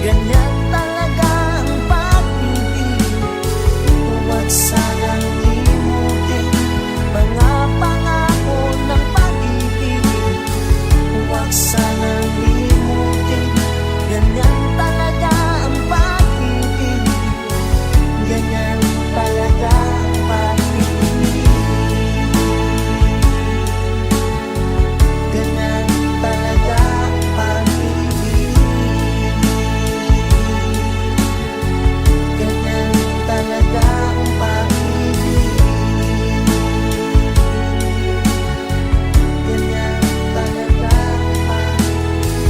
Ganyan talaga ang pag-ibig. Huwag sanang limutin mga pangako ng pag-ibig. Huwag sanang limutin, ganyan talaga ang pag-ibig. Ganyan talaga ang pag-ibig. Ganyan talaga ang pag-ibig. Ganyan talaga ang pag-ibig. Ganyan talaga ang pag-ibig.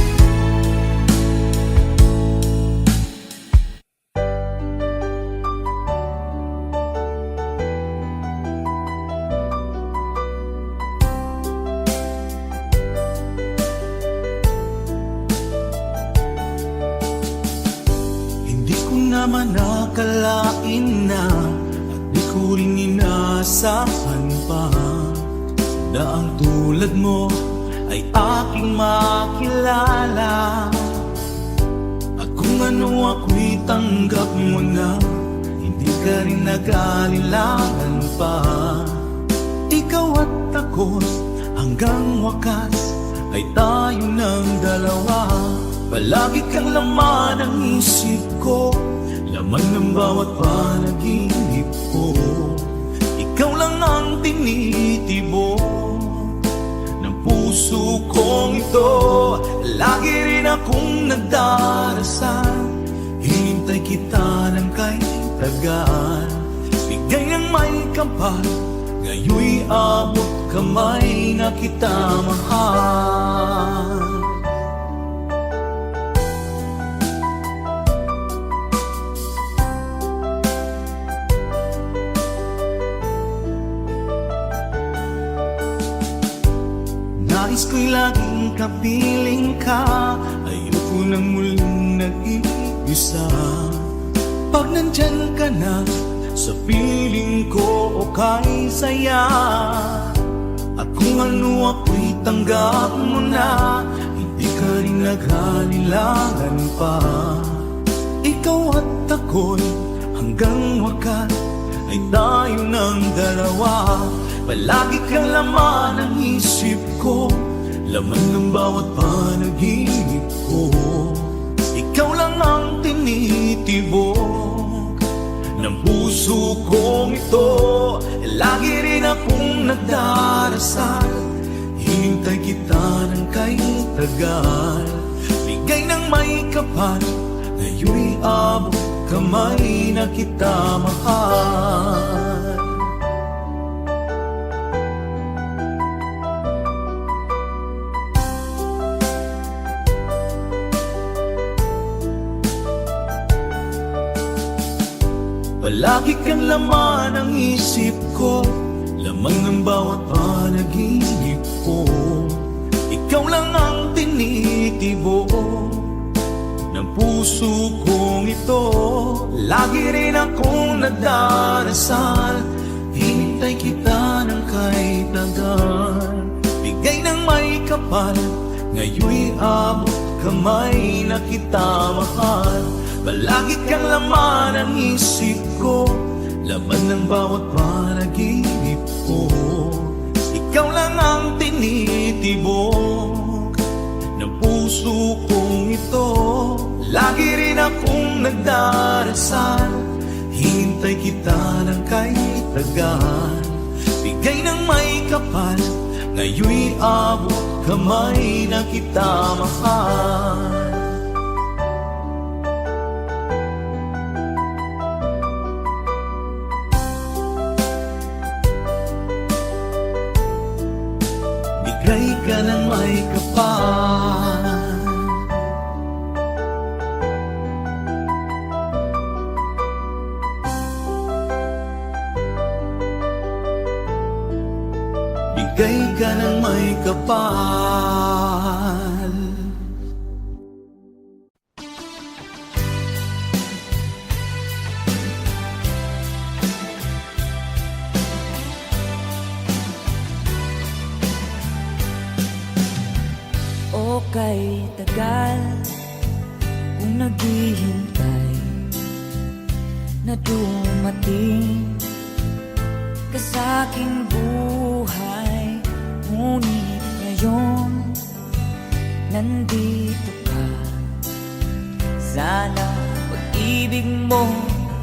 Hindi ko naman akalain na at di ko rin inaasahan pa na ang tulad mo ay aking makilala. At kung ano ako'y tanggap mo na, hindi ka rin nag-aalilangan pa. Ikaw at ako hanggang wakas ay tayo ng dalawa. Palagi kang laman ng isip ko, laman ng bawat panaginip ko. Ikaw lang ang tinitibok ng puso kong ito. Lagi rin akong nagdarasal, hinintay kita ng kay tagal. Bigay ng may kapal, ngayoy abot kamay na kita mahal. Nais ko'y laging kapiling ka, ayoko nang muling nag-iisa. Pag nandyan ka na, sa piling ko okay saya. At kung ano ako'y tanggap mo na, hindi ka rin naghalilangan pa. Ikaw at ako'y hanggang wakas ay tayo ng dalawa. Palagi kang laman ng isip ko, laman ng bawat panaginip ko. Ikaw lang ang tinitibok ng puso kong ito. Lagi rin akong nagdarasal, hinintay kita ng kay tagal. Bigay ng may kapal, ngayoy abot kamay na kita mahal. Palagi kang laman ng isip ko, laman ng bawat panaginip ko. Ikaw lang ang tinitibok ng puso kong ito. Lagi rin akong nagdarasal, hinintay kita ng kay tagal. Bigay ng may kapal, ngayoy abot kamay na kita mahal. Palagi kang laman ng isip ko, laman ng bawat panaginip ko. Ikaw lang ang tinitibok ng puso kong ito. Lagi rin akong nagdarasal, hintay kita ng kay tagal. Bigay ng may kapal, ngayoy abot kamay na kita mahal. Bigay ka ng may kapal, bigay ka ng may kapal. O kay tagal, kung naghihintay na dumating ka sa aking buhay. Ngunit ngayon nandito ka. Sana pag-ibig mo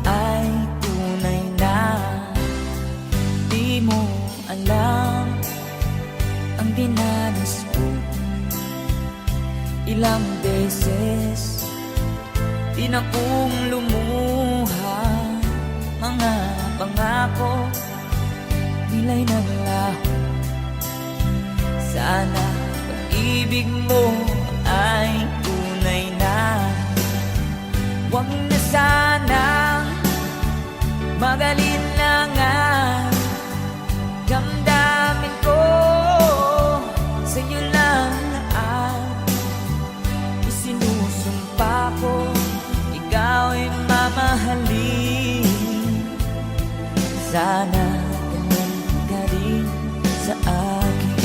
ay tunay na. Di mo alam ang dinanas ko. Ilang beses di na kong lumuha. Mga pangako nila'y naglaho. Sana pag-ibig mo ay tunay na. Huwag na sanang magalinlangan. Damdamin ko sa'yo lang naan. Isinusumpa ko ikaw ay mamahalin. Sana ganun ka rin sa akin.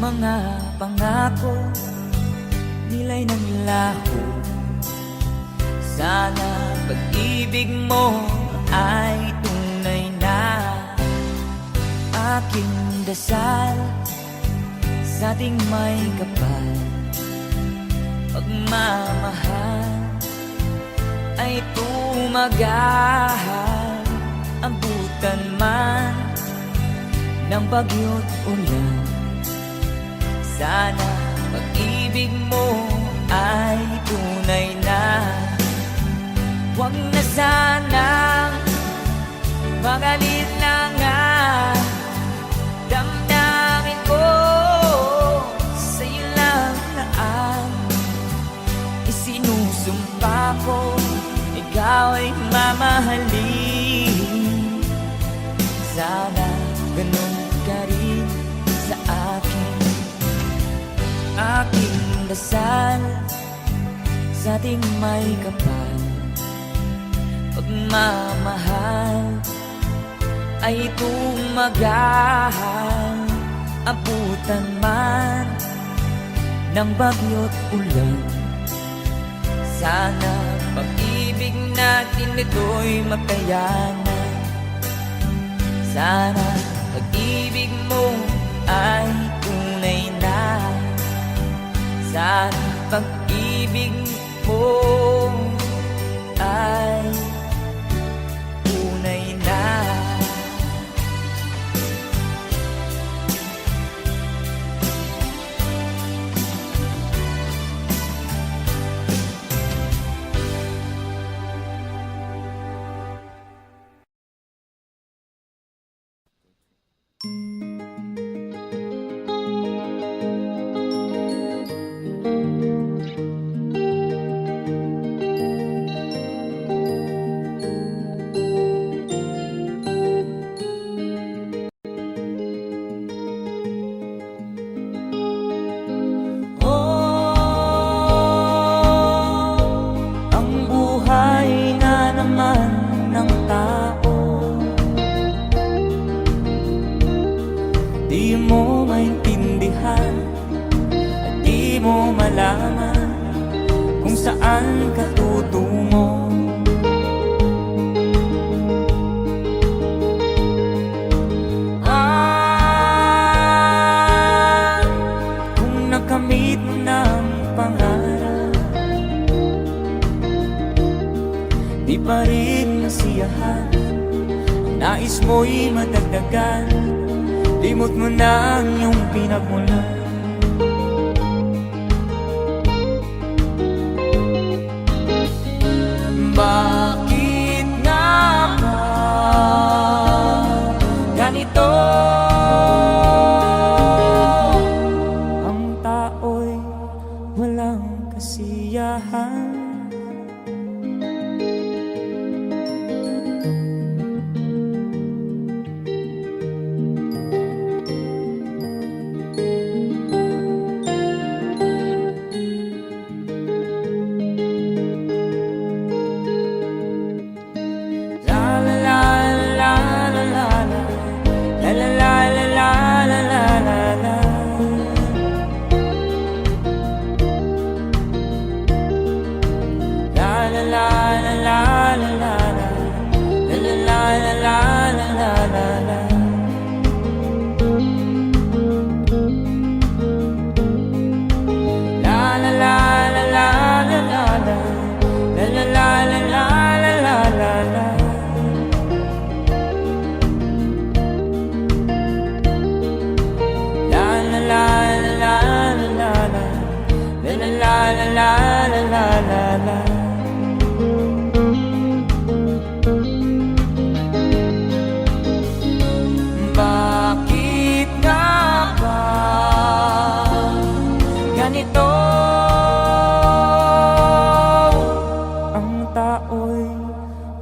Mga pangako nila'y naglaho. Sana pag-ibig mo ay tunay na. Aking dasal sa ating may kapal. Pagmamahal ay tumagahal. Abutan man ng bagyo't ulan. Sana pag-ibig mo ay tunay na. Huwag na sanang magalinlangan. Damdamin ko sa'yo lang naan. Isinusumpa ko ikaw ay mamahalin. Sana ganun ka rin sa akin. Aking dasal sa ating may kapal. Pagmamahal ay tumagahal. Abutan man ng bagyo't ulan. Sana pag-ibig natin ito'y makayanan. Sana pag-ibig mo ay tunay na. Sana pag-ibig mo ay tunay na. Di mo maintindihan at di mo malaman kung saan ka tutungo. Kung nakamit mo ng pangarap, di pa rin nasiyahan. Ang nais mo'y madagdagan. Limot mo na ang iyong pinagmulan. Bakit nga ba ganito? Ang tao'y walang kasiyahan.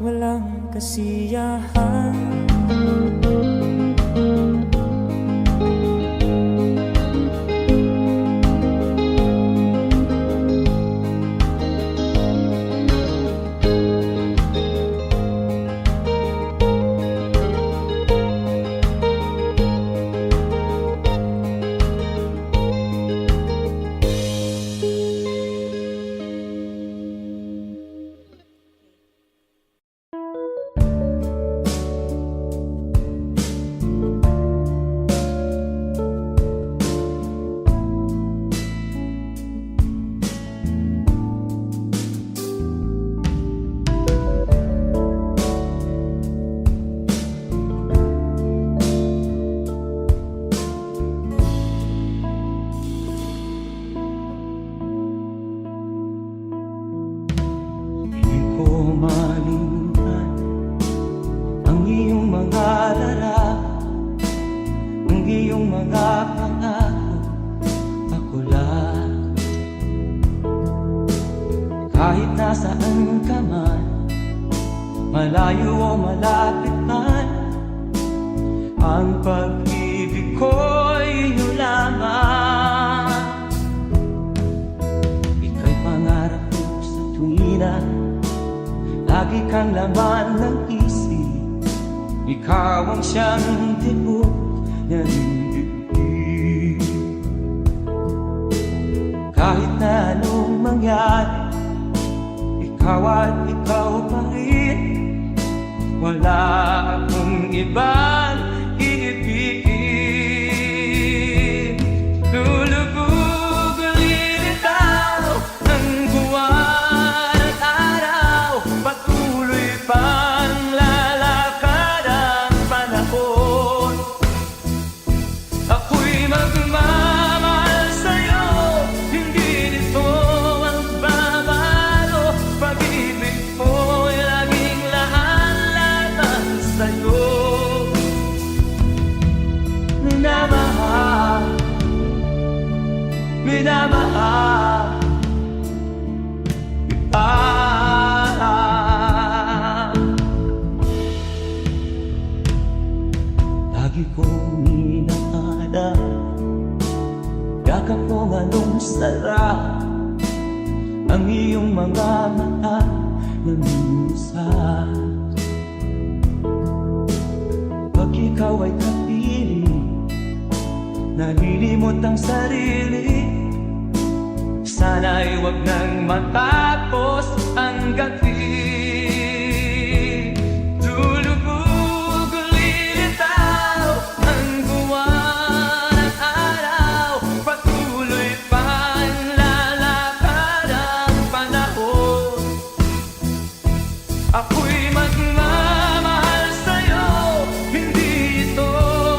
walang kasiyahan. Di ko malimutan ang iyong mga larawan, ang iyong mga pangako, ako lang. Kahit nasaan ka man, malayo o malapit man, ang pag-ibig ko'y inyo lamang. Ika'y pangarap ko sa tuwina, lagi kang laman ng isip. Ikaw ang siyang tibok ng dibdib. Kahit na anong mangyari, ikaw at ikaw pa rin. Wala akong ibang iibigin. Lulubog lilitaw ang buwan at araw, patuloy pang lalakad ang panahon. Ako'y magmamahal sa'yo, hindi nito ang babago. Pag-ibig mo'y laging laan-laban sa'yo. Minamahal, minamahal kita. Lagi kong inaada, yakap kong anong sarap, ang iyong mga mata na minsan. Pag ikaw ay kapiling, nalilimot ang sarili. Sana'y huwag nang matapos ang gabi. Lulubog lilitaw ang buwan at araw, patuloy pang lalakad ang panahon. Ako'y magmamahal sa'yo, hindi ito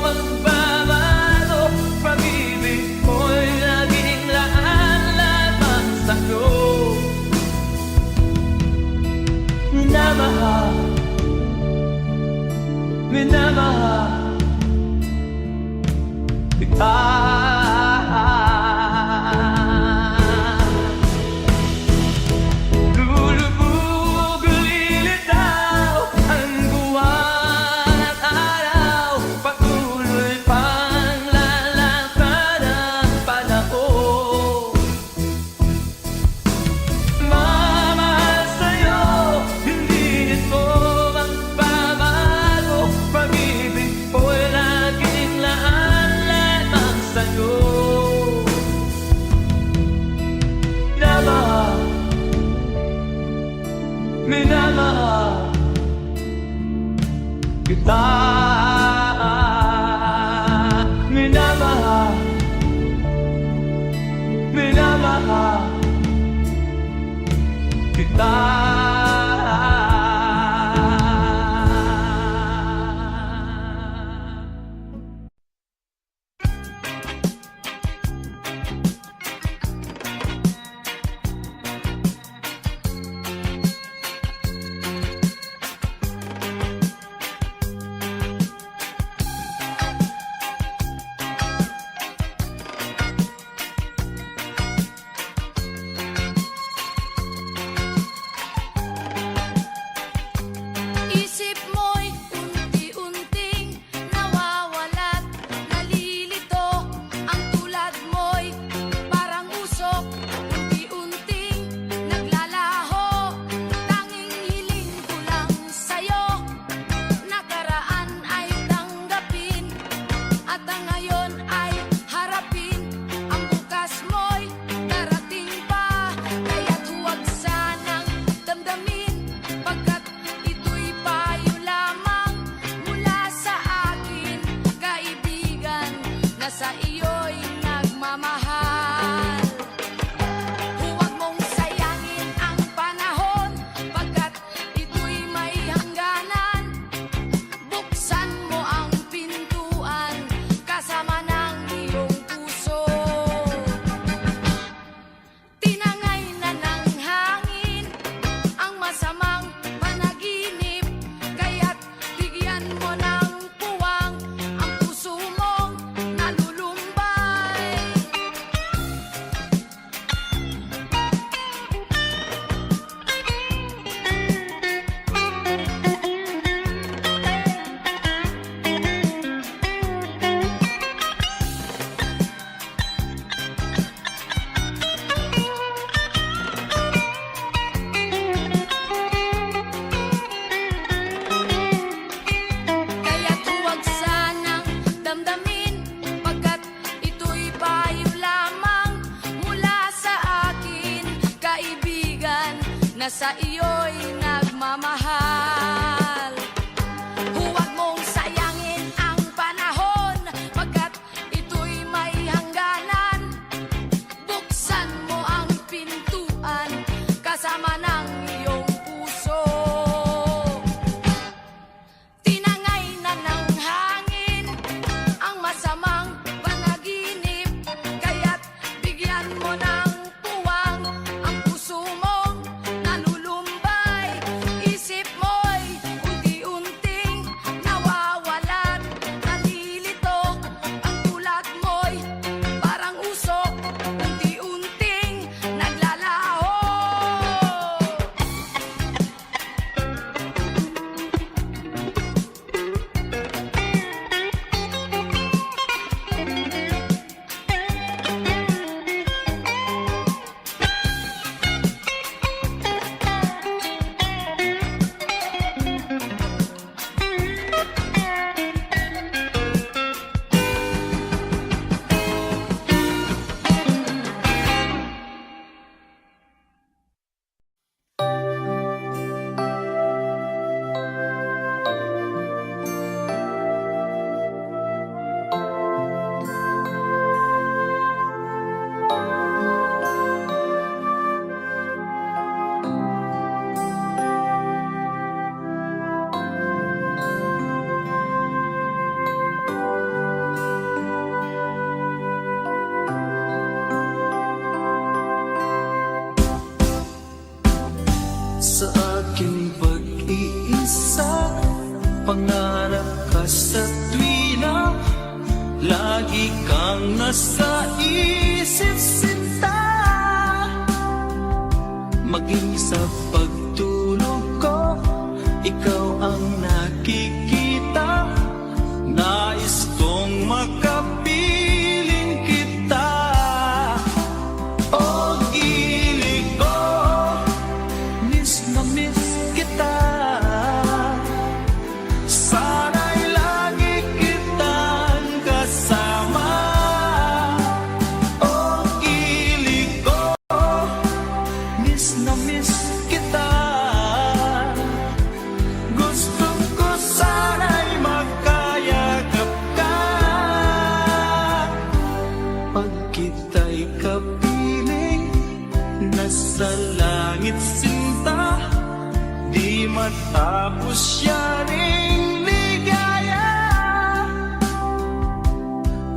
magbabago. Pag-ibig mo'y laging laan-laban sa'yo. Minamahal, minamahal kita. Lulubog lilitaw ang buwan at araw, patuloy pang lalakad ang panahon. Mamahal sa'yo, hindi ito magbabago. Pag-ibig ko'y laging laan-laban sa'yo. Minamahal, minamahal kita. Minamahal, minamahal kita. Pangarap ka sa tuwina, lagi kang nasa isip sinta. Maging sa pagtulog ko, ikaw ang nakikita. Nais kong makapiling kita. O gilig ko, miss na miss kita. Sana'y lagi kitang kasama. O gilig ko, miss na miss kita. Gusto ko sana'y magkayakap ka. Pag kita'y kapiling, nasa langit sinta. Di matapos yaring ligaya.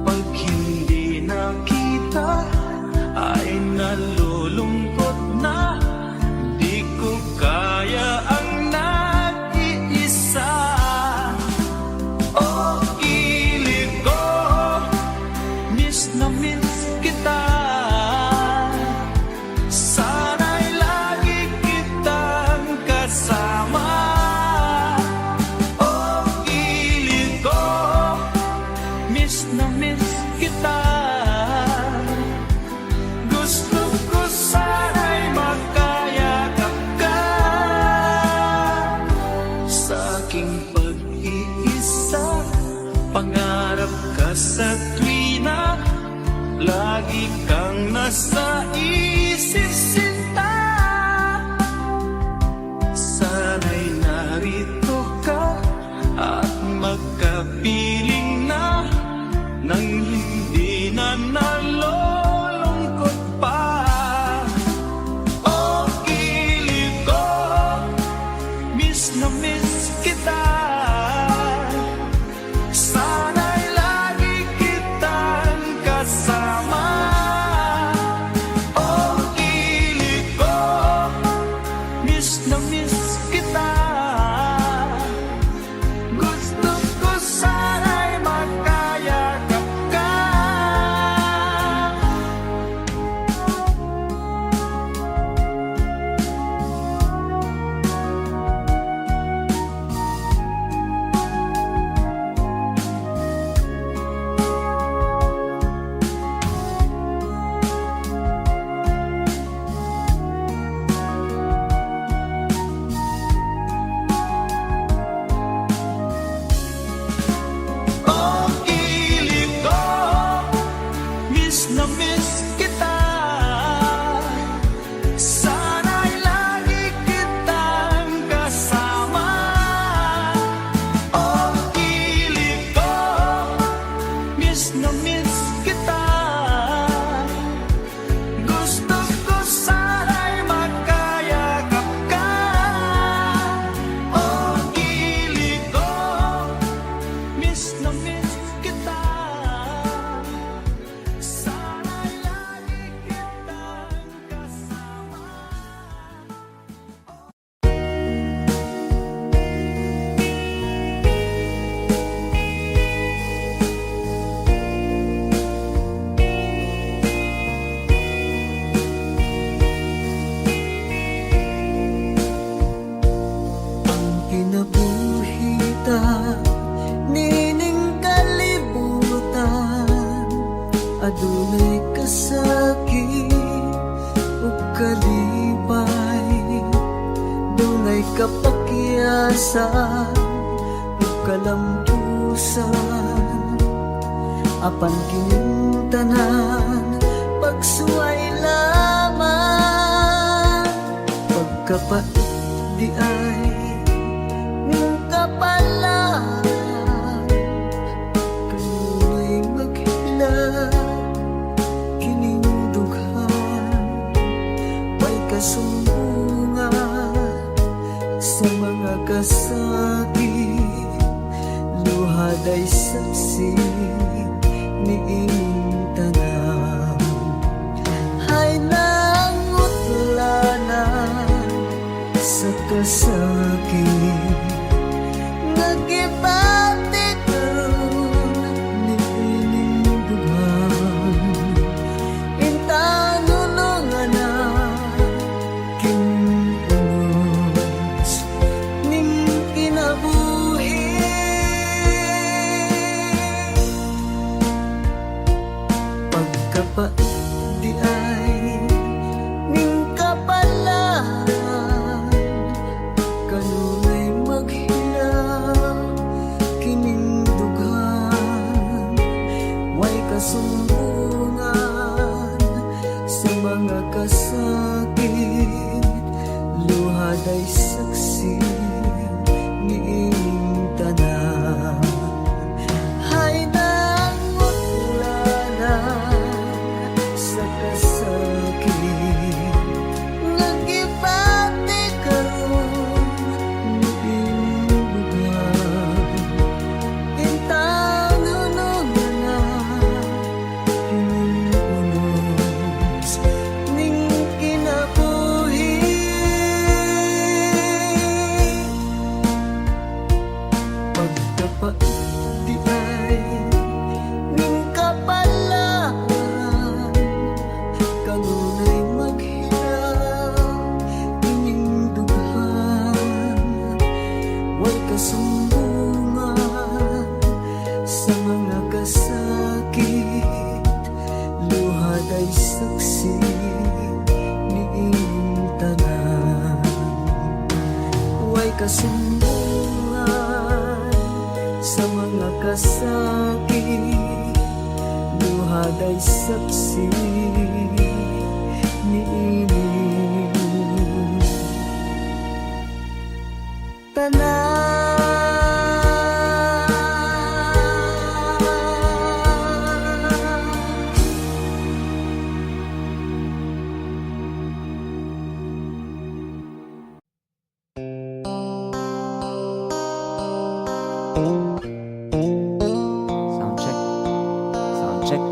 Pag hindi nakita, ay nalulungkot na. Di ko kaya ang nag-iisa. O gilig ko, miss na miss kita. Sana'y lagi kitang kasama. O gilig ko, miss na miss kita. Gusto ko sana'y magkayakap ka. Sa aking pag-iisa, pangarap ka sa tuwina. Lagi kang nasa isip sinta. Sana'y narito ka at magkapiling na. Nang hindi na nalulungkot pa. O gilig ko, miss na miss kita. Sana'y lagi kitang kasama. O gilig ko, miss na miss kita. Gusto ko sana'y magkayakap ka. O gilig ko, miss na miss kita. Sana'y lagi kitang kasama. O gilig ko, miss na miss kita. Gusto ko sana'y magkayakap ka. O gilig ko, miss na miss kita. Sana'y lagi kitang kasama. Ang kinabuhita, nining kalibutan. Adunay kasakit o kalipay. Dunay kapakyasan o kalampusan. Apan kining tanan, pagsuway lamang. Pagkapait di ay ng kapalan. Kanunay maghilak kining dughan. May kasumbungan sa mga kasakit. Luhaday saksi ni ining tanan. Hay nangutlanan sa kasakit nagibati karon ni ining dughan. Intano nung anak kinunos ning kinabuhi. Pagkapa di ay ning kapalan, kanunay maghilaw kining dughan. Way kasumbungan sa mga kasakit, luhad ay saksi niing tanan. Hay nangutlanan sa kasakit, nagibati karon niing dughan. Intano nung anak kinunos ning kinabuhi. Pagkapa di ay ning kapalan, kanunay maghilaw ining dughan. Way kasumbungan sa mga kasakit, luhad ay saksi niing tanan. Way kasumbungan sa mga kasakit, luhad ay saksi niing tanan. Sound check. Sound check.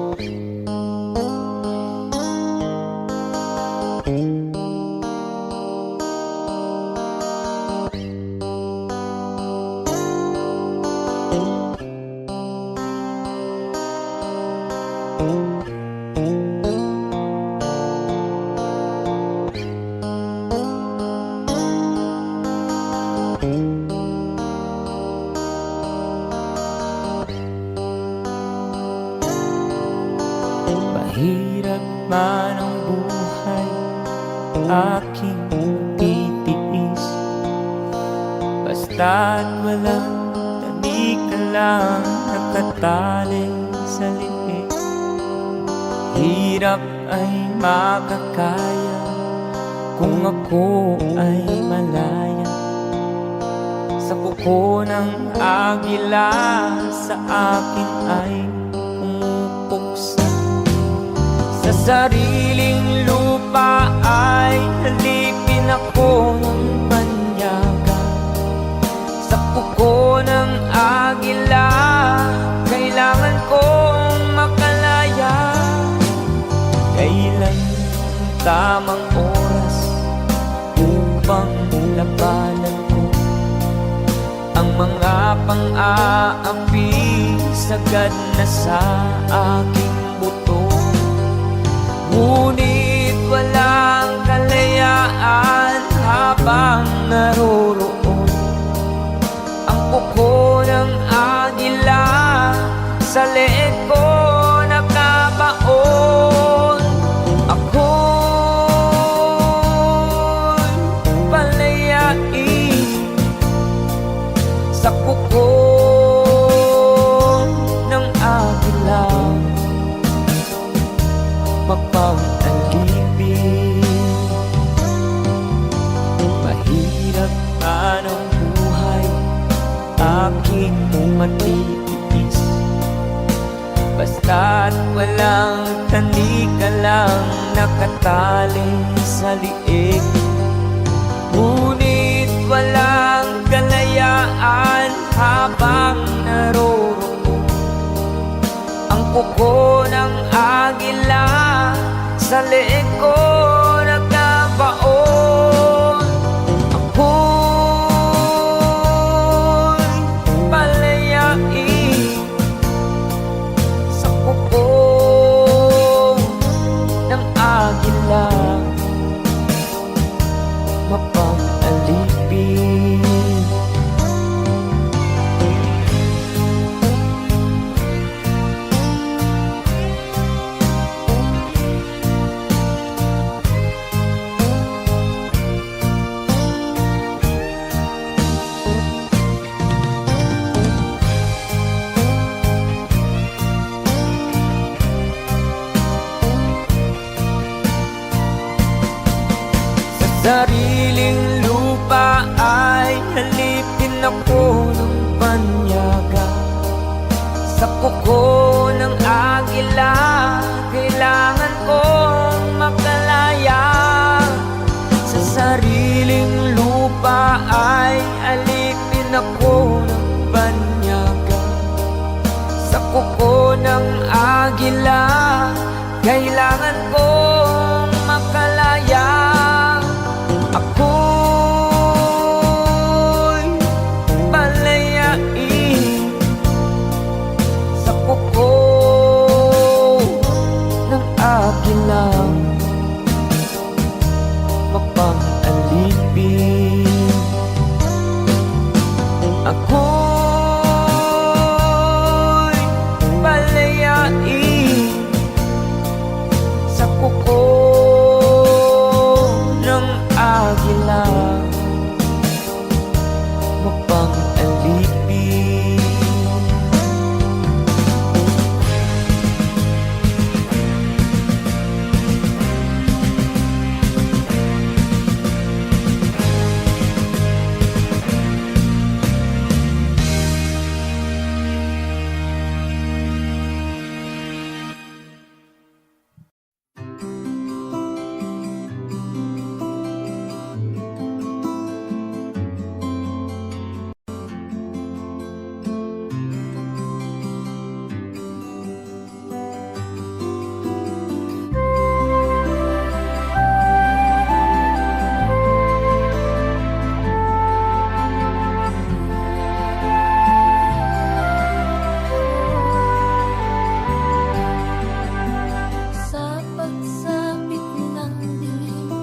Mahirap man ang buhay, aking titiis. Basta't walang tanik ka lang nakatali sa liig. Hirap ay makakaya kung ako ay malaya sa kuko ng agila. Sa akin ay pumupuksa, sa sariling lupa ay halipin ako ng banyaga. Sa kuko ng agila, kailangan kong makalaya. Kailan ang tamang oras upang labanan ko ang mga pang-aapi sagad na sa aking buto? Ngunit walang kalayaan habang naroroon ang kuko ng agila. Sa leeg ko nakabaon, ako'y palayain sa kuko ng agila. Mapang-alipin, mahirap man ang buhay, aking matitiis. Basta't walang tanik ka lang nakatali sa liig. Ngunit walang kalayaan habang naroroon ang kuko ng agila. Sa leeg ko nagkabaon, ako'y Kailangan kong makalaya. Ako'y palayain sa kuko ng akin lang mapang-alipin. Ako'y palayain sa kuko ng agila mapang-alipin. Sa pagsapit ng dilim,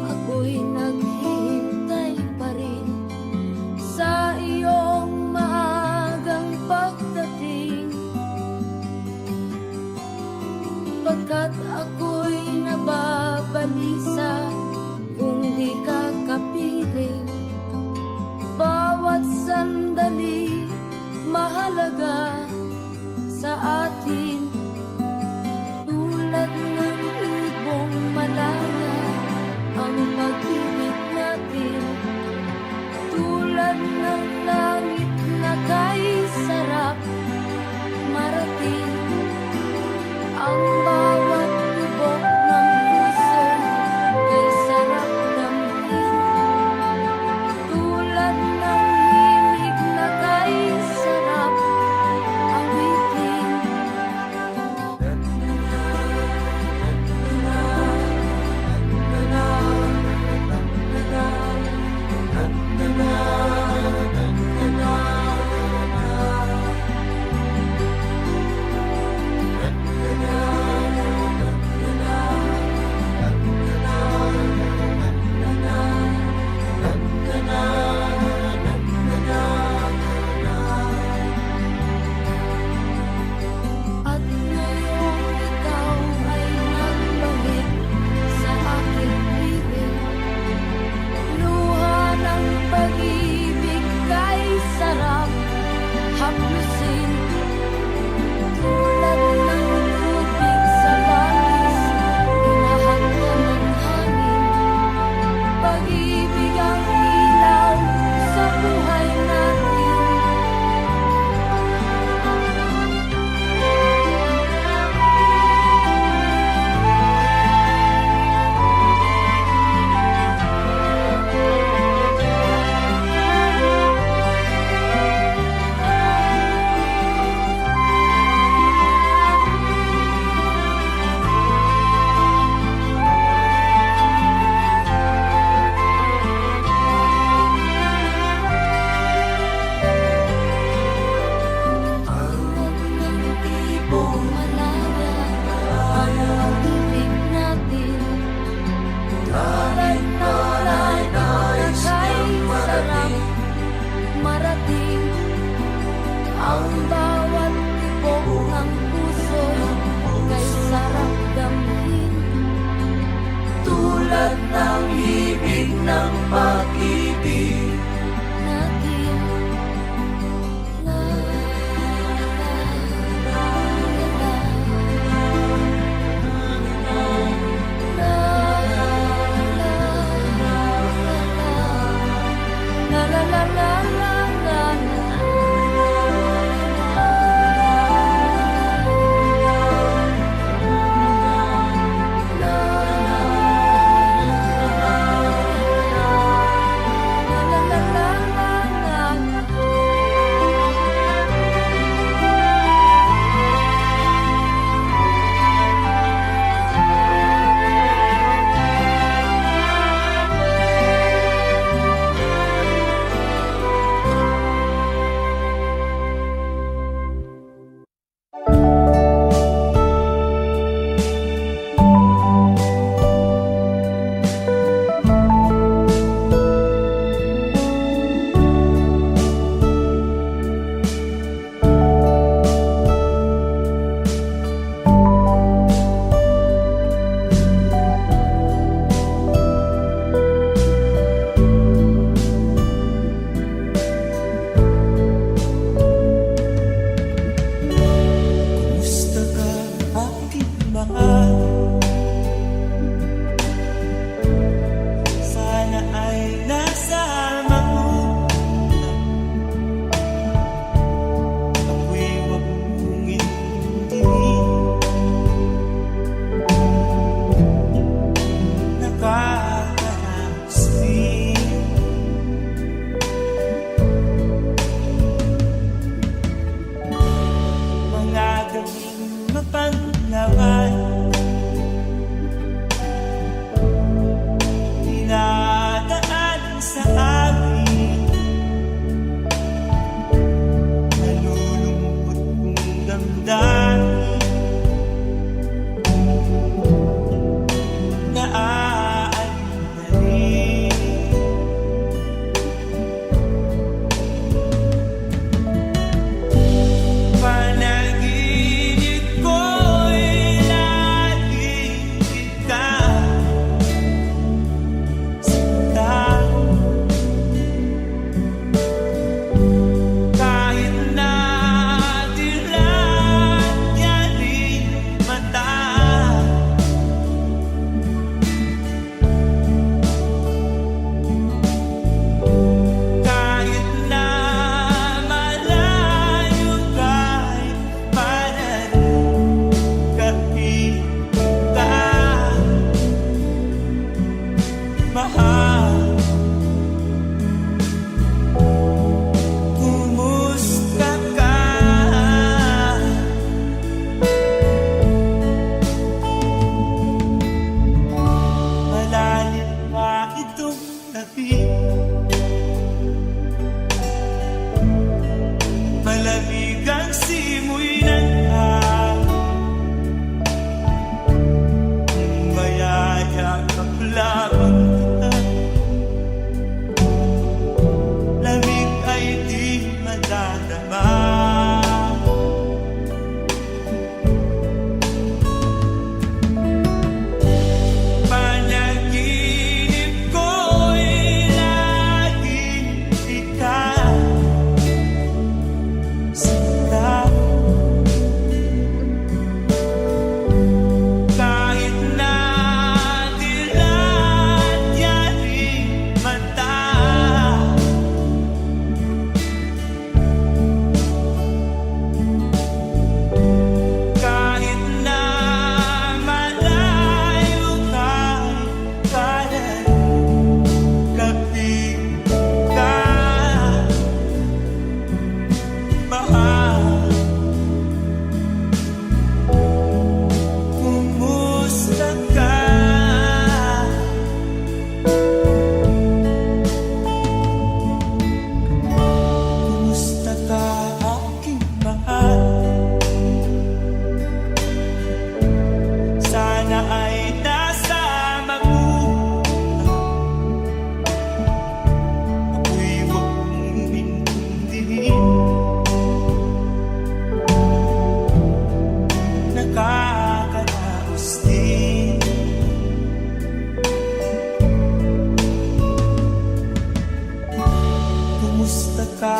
ako'y naghihintay pa rin sa iyong maagang pagdating. Pagkat ako'y nababalisa kung di ka kapiling. Bawat sandali mahalaga sa atin. Tulad ng ibong malaya ang pag-ibig natin. Tulad ng langit na kay sarap marating. Ang bawat tibok ng puso kay sarap damhin. Tulad ng himig na kay sarap awitin. At ngayong ikaw ay nagbalik sa aking piling. Luha ng pag-ibig kay sarap haplusin. Tulad ng tubig sa langis, hinahanggan ng hangin. Pag-ibig ang ilaw sa buhay natin. Ibong malaya ang pag-ibig natin. Tulad ng langit na kay sarap marating. Ang bawat tibok ng puso kay sarap damhin. Tulad ng himig ng pag-ibig natin. La, la, la, la, la,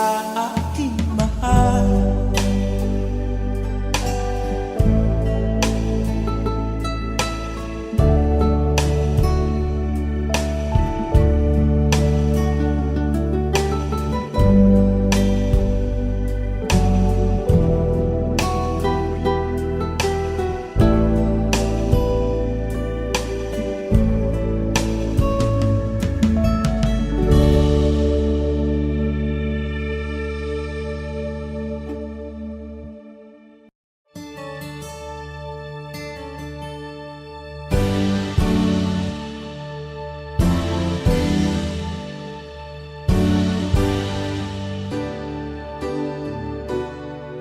aking mahal.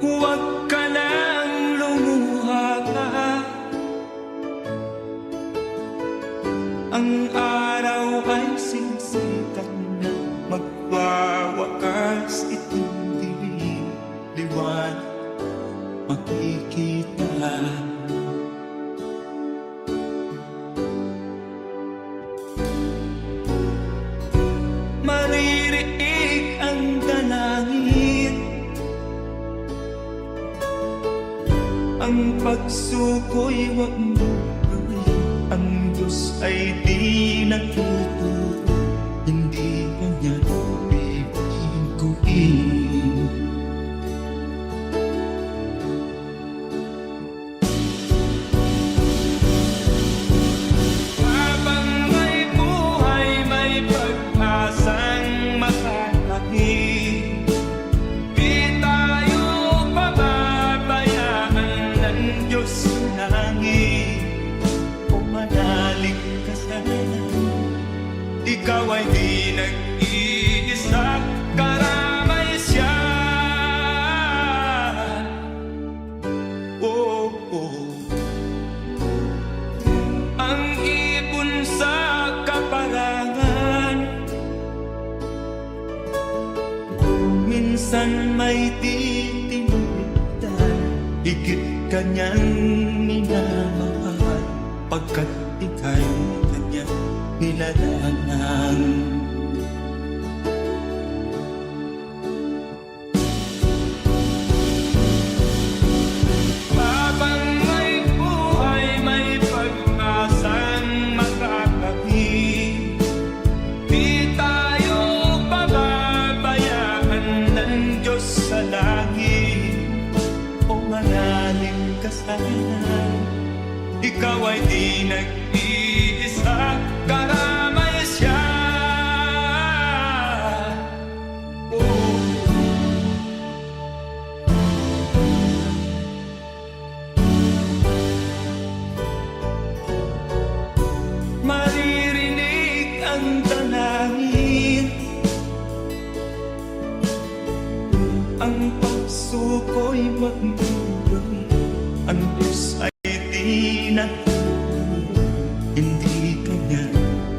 Huwag ka nang lumuha pa. Ang araw ay sinsikat na magwawakas. Itong dilim, liwanag makikita. Maririig ang dalangin, ang pagsuko'y huwag mo gawin. Ang Diyos ay di nagtuturo, hindi kanya bibiguin. Habang may buhay, may pag-asang makakakit. Di tayo pababayaan ng Diyos sa langit. O manalig ka sana, ikaw ay di nag-iisa, karamay siya. Oh, oh. Ang ibon sa kaparangan, minsan may titimitan. Higit kanyang minamahal, pagkat ika'y kanyang nilalangan. Habang may buhay, may pag-asang makakakit. Di tayo pababayaan ng Diyos sa langit. O manalig ka sana, ikaw ay di nag-iisa, karamay siya. Oh. Maririnig ang dalangin, ang pagsuko'y huwag mo gawin. Ang Diyos ay di nagtuturo, hindi kanya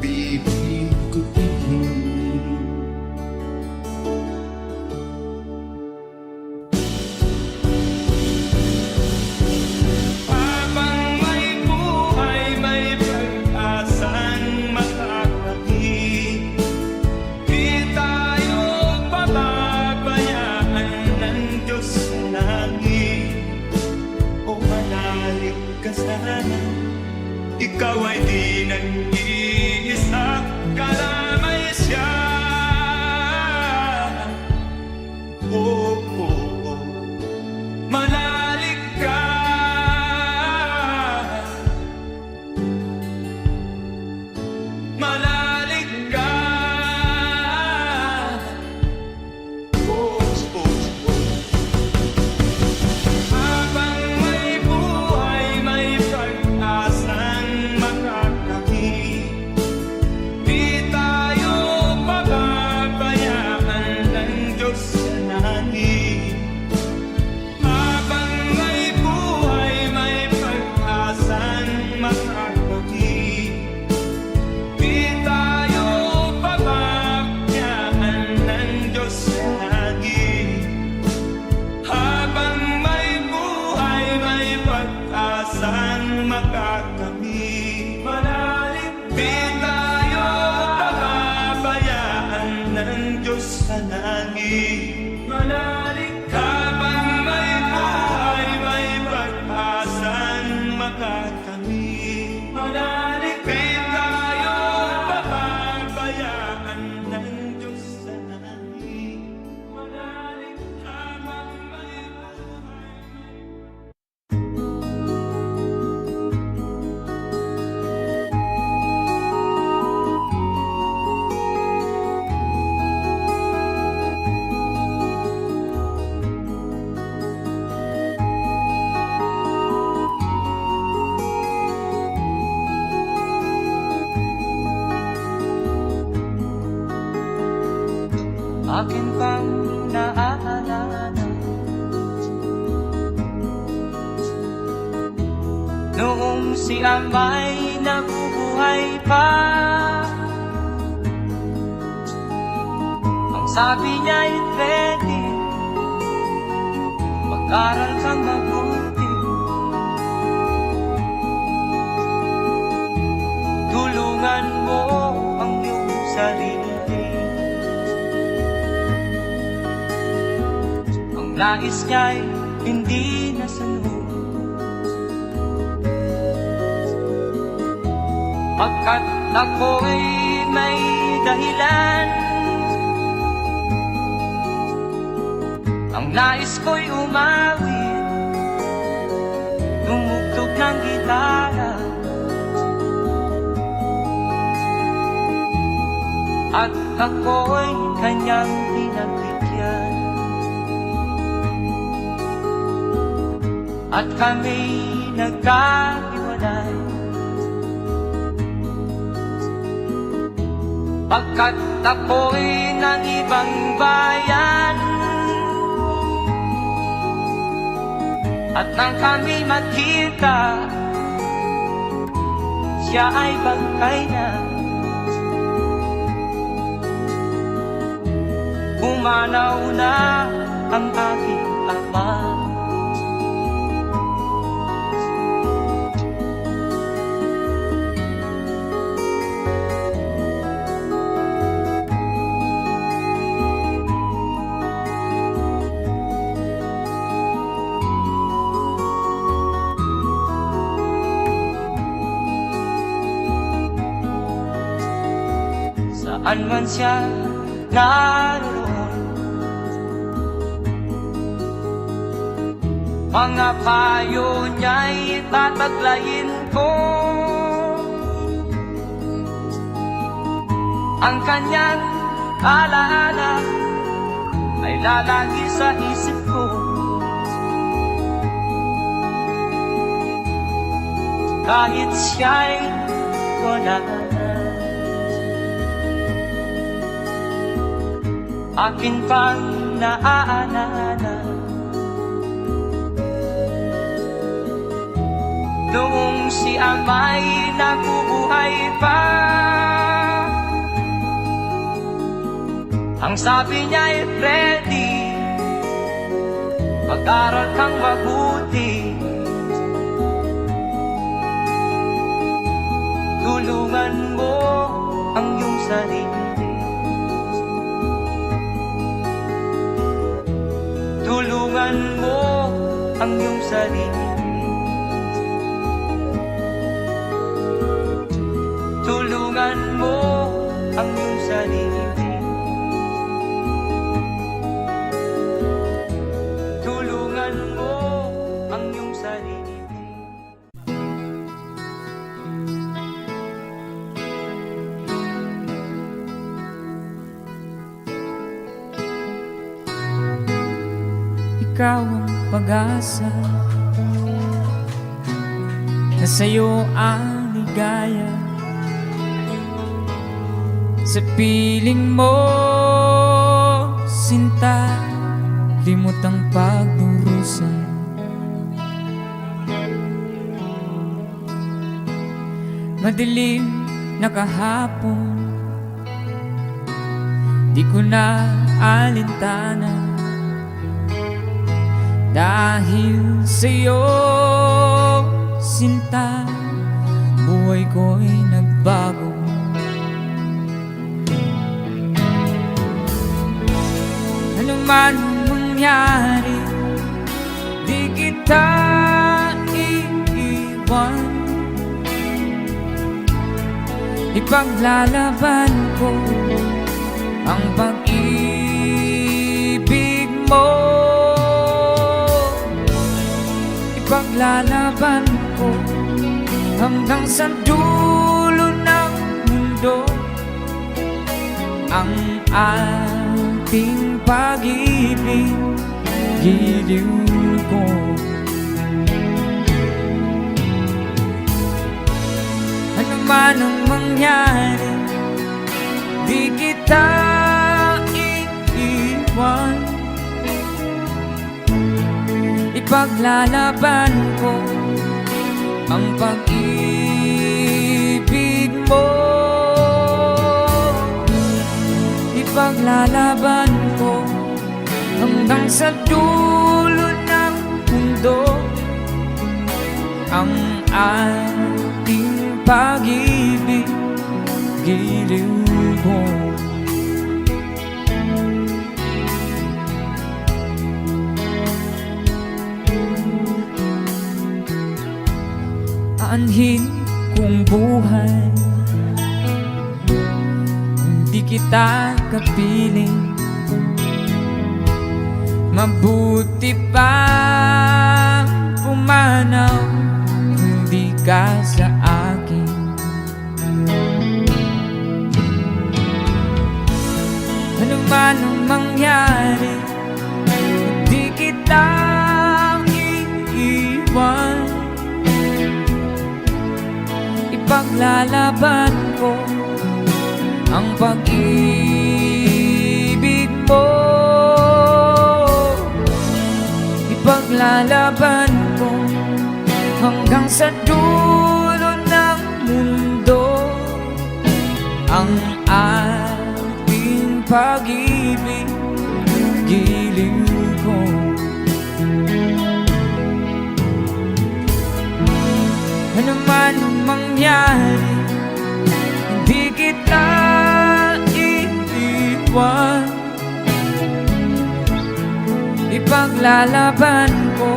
bibiguin. Habang may buhay, may pag-asang makakakit. Di tayo pababayaan ng Diyos sa langit. O manalig ka sana, ikaw ay di nag-iisa, karamay siya. Oh, oh, oh. Manalig ka, manalig ka. Oh, oh, oh. Habang may buhay, may pag-asang makakakit. Manalig ka bang may buhay, may pag-asang makakamit. Manalig ka tayo papabayaan ng Diyos sa langit. Manalig ka bang may buhay. Akin pang naaalala noong si Amay nabubuhay pa. Ang sabi niya ay ready, mag-aral kang mabuti, tulungan mo ang iyong sarili. Nais niya'y hindi nasunod, pagkat ako'y may dahilan. Ang nais ko'y umawit, tumugtog ng gitara, at ako'y kanyang pinagbigyan. At kami nagkahiwalay, pagkat ako'y ng ibang bayan. At nang kami magkita, siya ay bangkay na. Pumanaw na ang aking ama. Saan man siya naroon, mga payo niya'y tataglayin ko. Ang kanyang alaala ay lalagi sa isip ko. Kahit siya'y wala na, akin pang naaalala noong si Amay nabubuhay pa. Ang sabi niya ay ready, mag-aral kang mabuti, tulungan mo ang iyong sarili. Tulungan mo ang iyong sarili. Tulungan mo ang iyong sarili. Tulungan mo ang iyong sarili. Ikaw ang pag-asa, na sa'yo ang ligaya. Sa piling mo, sinta, limot ang pagdurusa. Madilim na kahapon, di ko na alintana. Dahil sa'yo, sinta, buhay ko'y nagbago. Ano man ang mangyari, di kita iiwan. Ipaglalaban ko ang pag-ibig mo. Ipaglalaban ko hanggang sa dulo ng mundo ang ating pag-ibig, giliw ko. Ano man ang mangyari, di kita iiwan. Ipaglalaban ko ang pag-ibig mo. Ipaglalaban ko hanggang sa dulo ng mundo ang ating pag-ibig, giliw ko. Aanhin kong buhay kung di kita kapiling. Mabuti pa pumanaw kung di ka sa akin. Ano man ang mangyari, di kita iiwan. Ipaglalaban ko ang pag-ibig mo. Ipaglalaban ko hanggang sa dulo ng mundo ang ating pag-ibig, giliw ko. Ano man ang mangyari, hindi kita iiwan. Ipaglalaban ko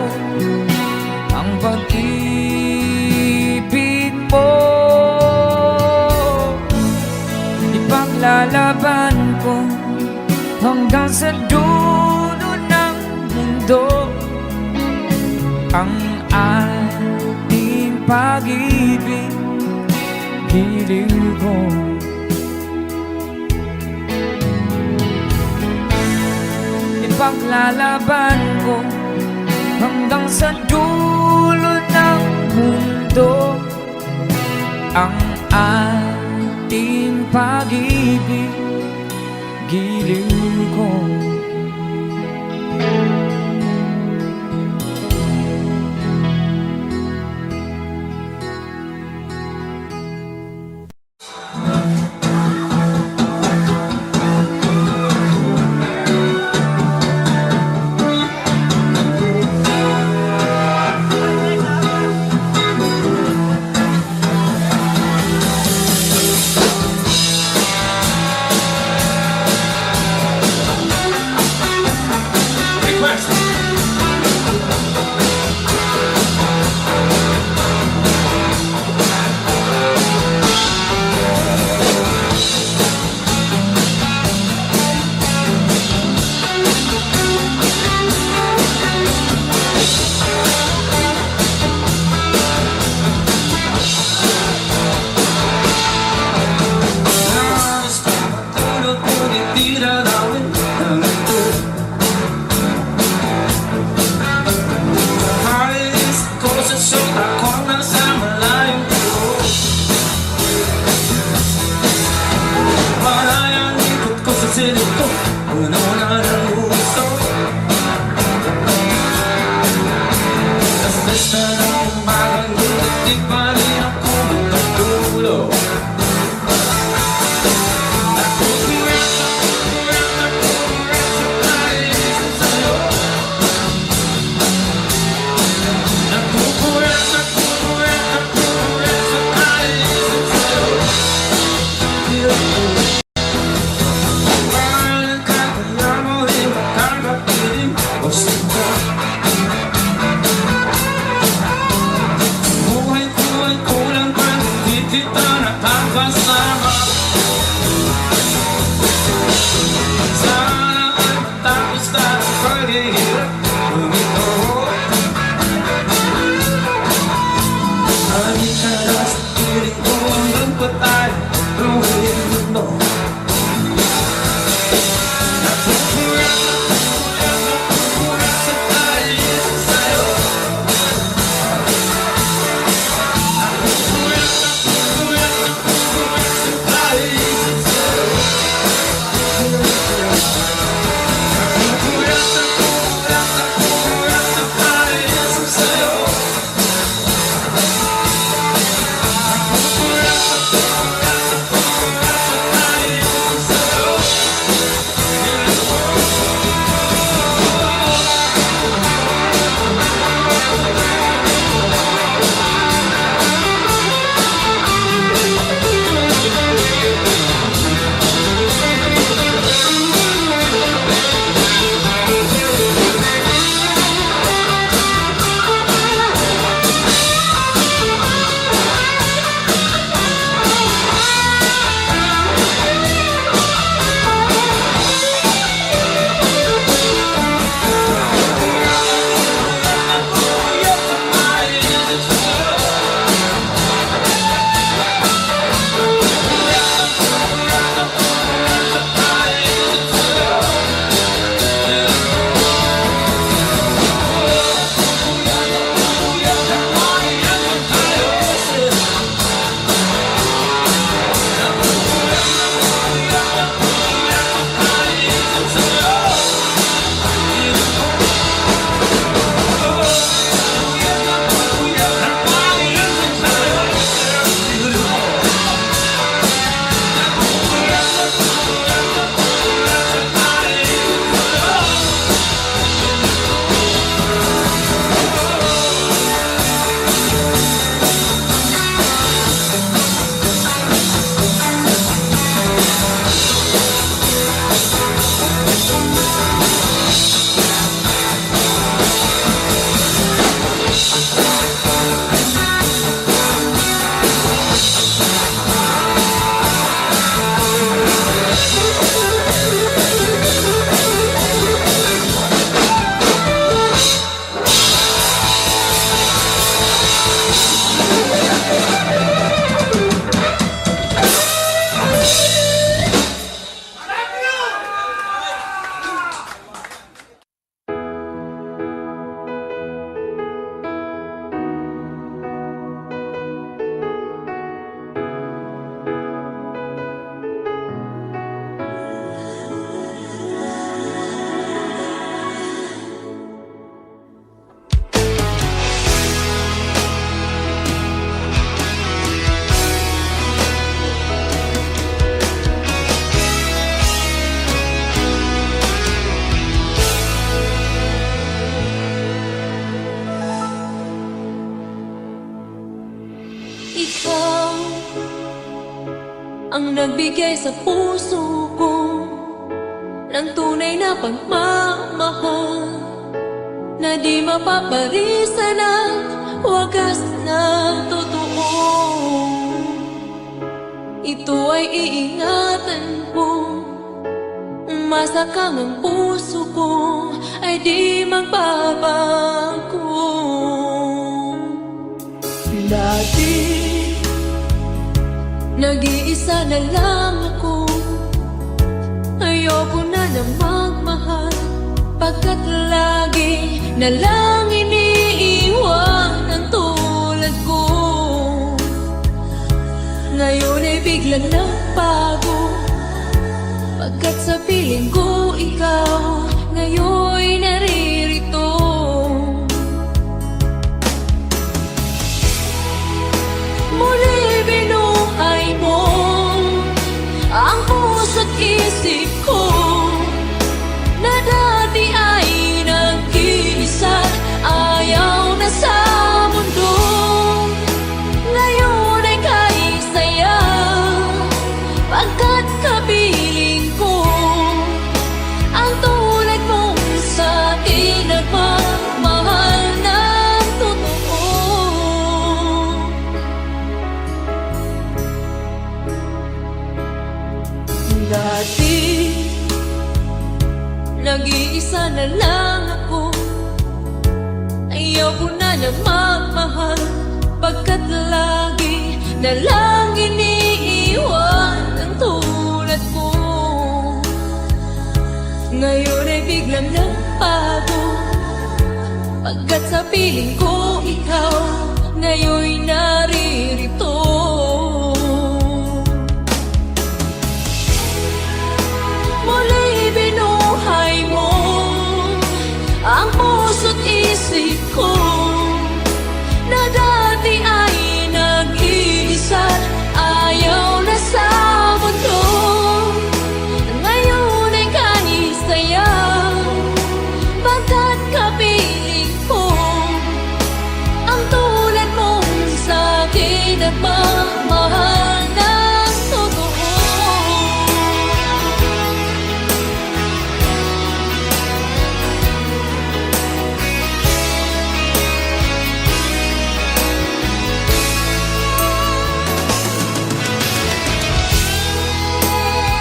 ang pag-ibig mo. Ipaglalaban ko hanggang sa dulo ng mundo ang ating pag-ibig, giliw ko. Ipaglalaban ko hanggang sa dulo ng mundo ang ating pag-ibig, giliw ko. start burning it up. Lumito. Halika na sa piling ko, hanggang pa tayo lumayin mo. Ikaw ang nagbigay sa puso ko ng tunay na pagmamahal na di mapaparisan at wagas na totoo. Ito ay iingatan ko, umasa kang ang puso ko ay di magbabago. Lagi Nag-iisa na lang ako, ayoko na na magmahal, pagkat lagi na lang iniiwan ang tulad ko. Ngayon ay biglang nagbago, pagkat sa piling ko ikaw ngayon naririto. Muli binuhay mo ang puso't isip ko na dati ay nag-iisa't ayaw na sa mundo. Ngayon ay kay saya, pagkat kapiling ko ang tulad mong na lang ako. Ayaw ko na na magmahal, pagkat lagi na lang iniiwan ang tulad mo. Ngayon ay biglang nagbago, pagkat sa piling ko ikaw ngayon'y naririto. Muli binuhay mo ang puso't isip ko, na dati ay nag-iisa, ayaw na sa mundo. Ngayon ay kahit saya, pagkat kapiling ko ang tulad mong sa'kin nagmamahal ng totoo.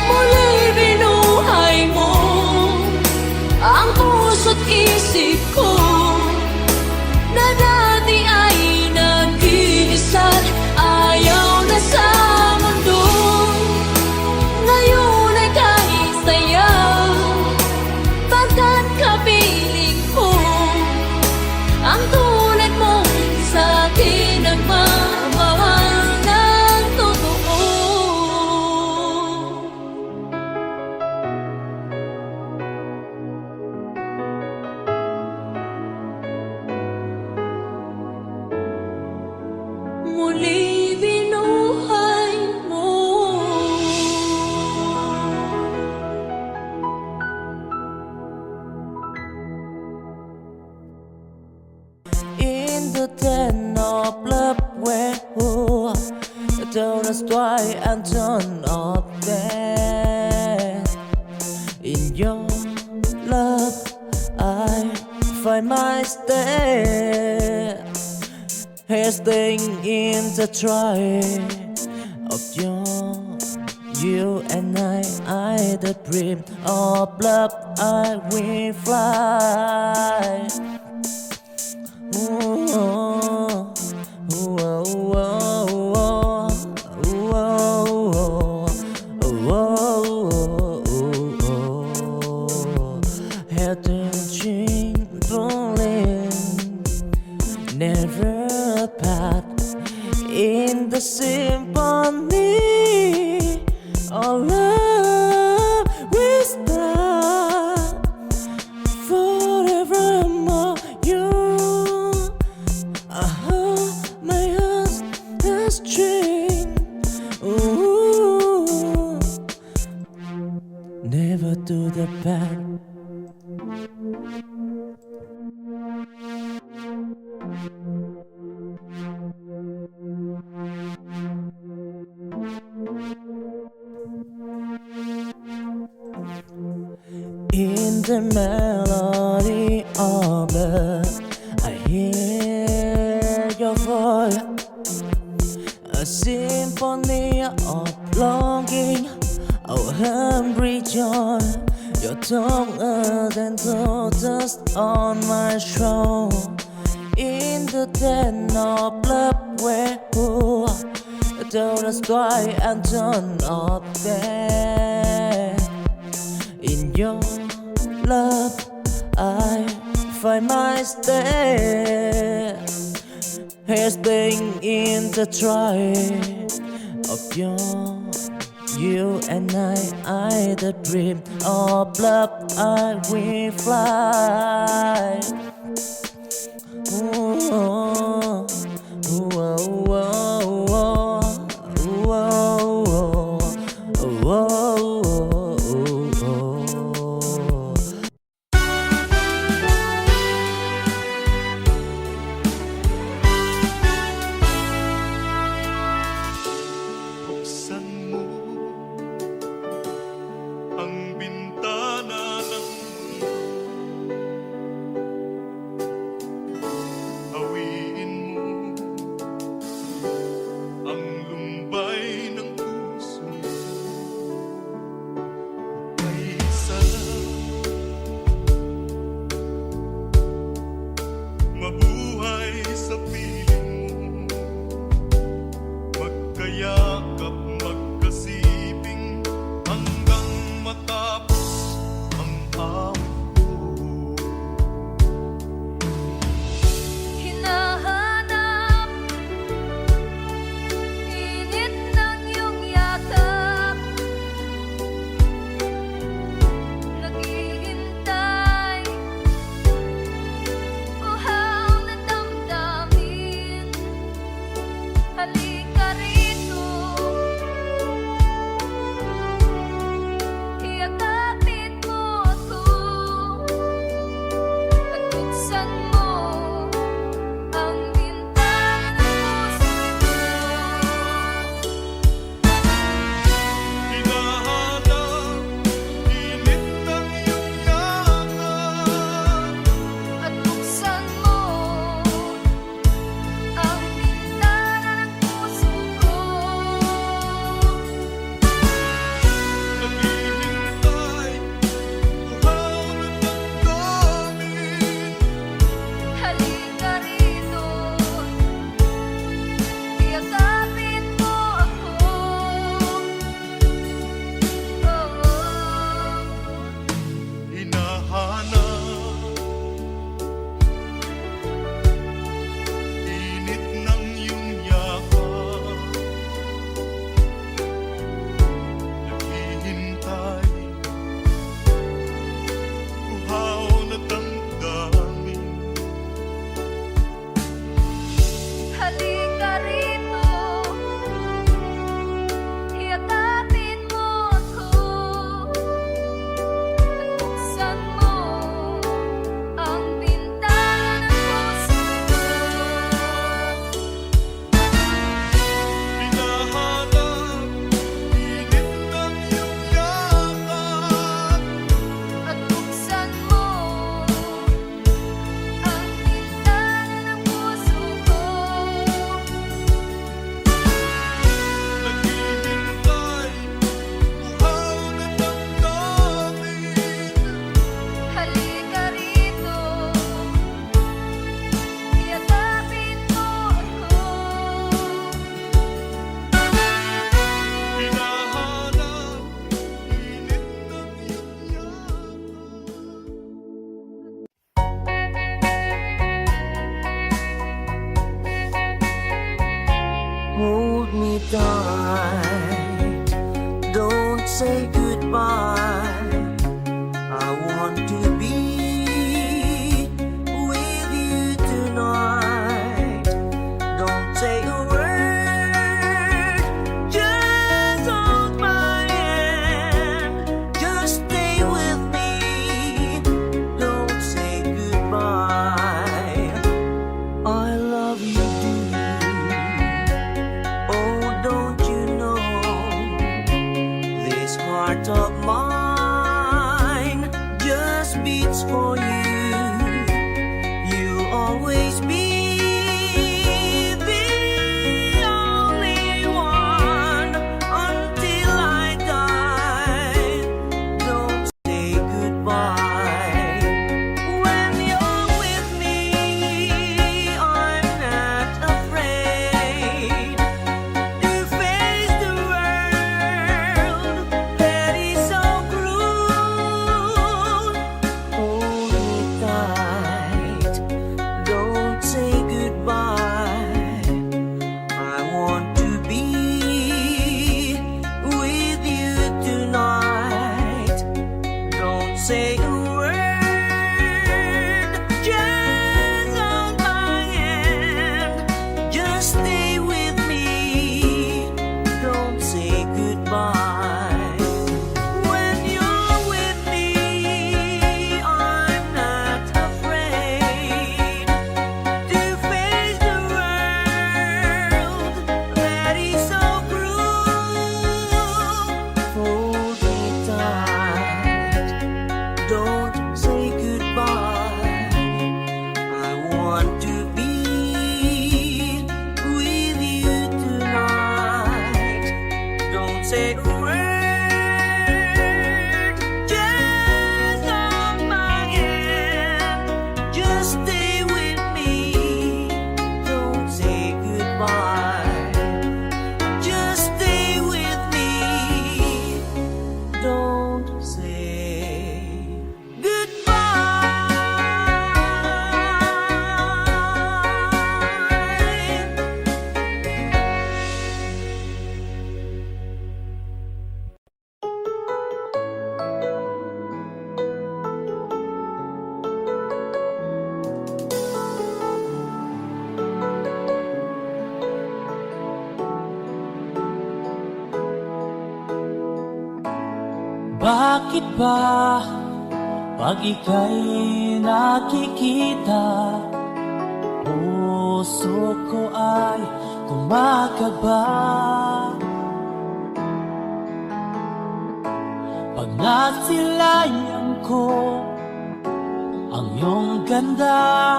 Muli binuhay mo ang puso't isip ko, na dati ay nag-iisa, ayaw na sa mundo. Ngayon ay kahit saya, pagkat kapiling ko ang tulad mo sa'kin nagmamahal ng totoo. Muli binuhay mo. In the den of love where who told us why and turn up there. In your love I find my stay, staying in the try of you and I the dream of love I will fly. Ooh, oh, ooh, oh, oh, ooh, oh, oh, oh. Had the dream rolling, never part in the symphony of love we start forevermore. You my heart has string. Ooh, never to the back. In the melody of love, I hear your voice, a symphony of longing, oh hungry joy. Your tongue and dust on my shore. In the den of love where who told us why and turn up there. In your love I find my stay, staying in the try of you and I the dream of love I will fly. Ooh, oh, ooh, oh, oh, ooh, oh, oh, oh, Buksan mo ang bintana ng mundo, buksan mo ang bintana ng puso ko. Hinahanap init ng iyong yakap At buksan mo ang bintana ng puso ko. Naghihintay, uhaw na damdamin. Halika rito, yakapin mo ako. Hinahanap init ng iyong yakap. Naghihintay, uhaw na damdamin. Halika rito, yakapin mo ako. At buksan mo ang bintana ng puso ko. Hinahanap init ng iyong yakap. At buksan mo ang bintana ng puso ko. Naghihintay, uhaw na damdamin. Halika rito, yakapin mo ako. Hinahanap init ng iyong yakap. Hold me tight, don't say goodbye. I want to be with you tonight. Don't say a word, just hold my hand. Just stay with me, don't say goodbye. I love you, dear. Oh, don't you know this heart of mine just beats for you. You'll always be the only one until I die. Don't say goodbye. When you're with me, I'm not afraid to face the world that is so cruel. Hold me tight, don't say goodbye. I want to be with you tonight. Don't say a word, just hold my hand. Just stay with me, don't say goodbye. When you're with me, I'm not afraid to face the world that is so cruel. Hold me tight, don't say goodbye. I want to be with you tonight. Don't say a word, just hold my hand. Just stay with me, don't say goodbye. Just stay with me, don't say goodbye. Bakit ba Pag ika'y nakikita, puso ko ay kumakaba. Pag nasilayan ko ang iyong ganda,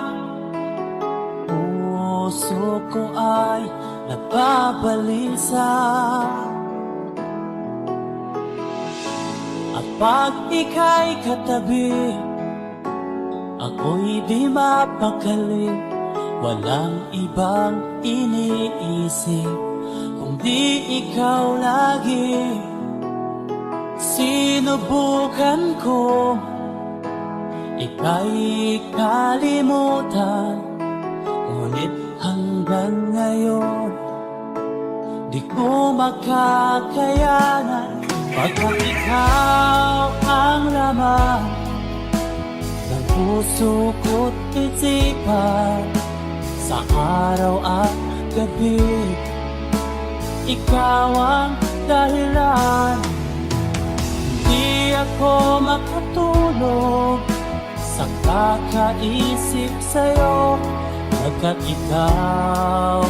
puso ko ay nababalisa. At pag ika'y katabi, ako'y di mapakali. Walang ibang iniisip kundi ikaw lagi. Sinubukan ko ika'y kalimutan, ngunit hanggang ngayon di ko makakayanan. Pagkat ikaw ang laman ng puso ko't isipan, sa araw at gabi, ikaw ang dahilan. Hindi ako makatulog sa kakaisip sa'yo, pagkat ikaw,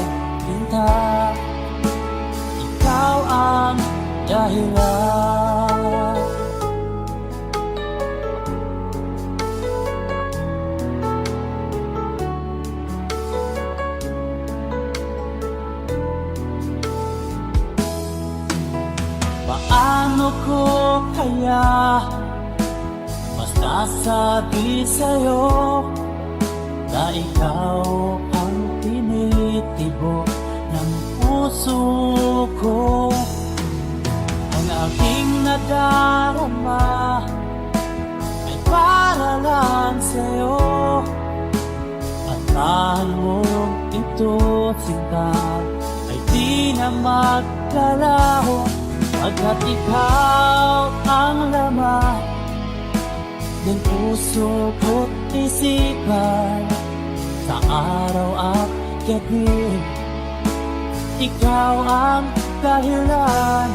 Tinta, ikaw ang dahilan. Paano ko kaya masasabi sa'yo na ikaw ang tinitibok ng puso ko? Ang aking nadarama ay para lang sa'yo, at mahal mo ito, sinta, ay di na maglalaho. Pagkat ikaw ang laman ng puso ko't isipan, sa araw at gabi, ikaw ang dahilan.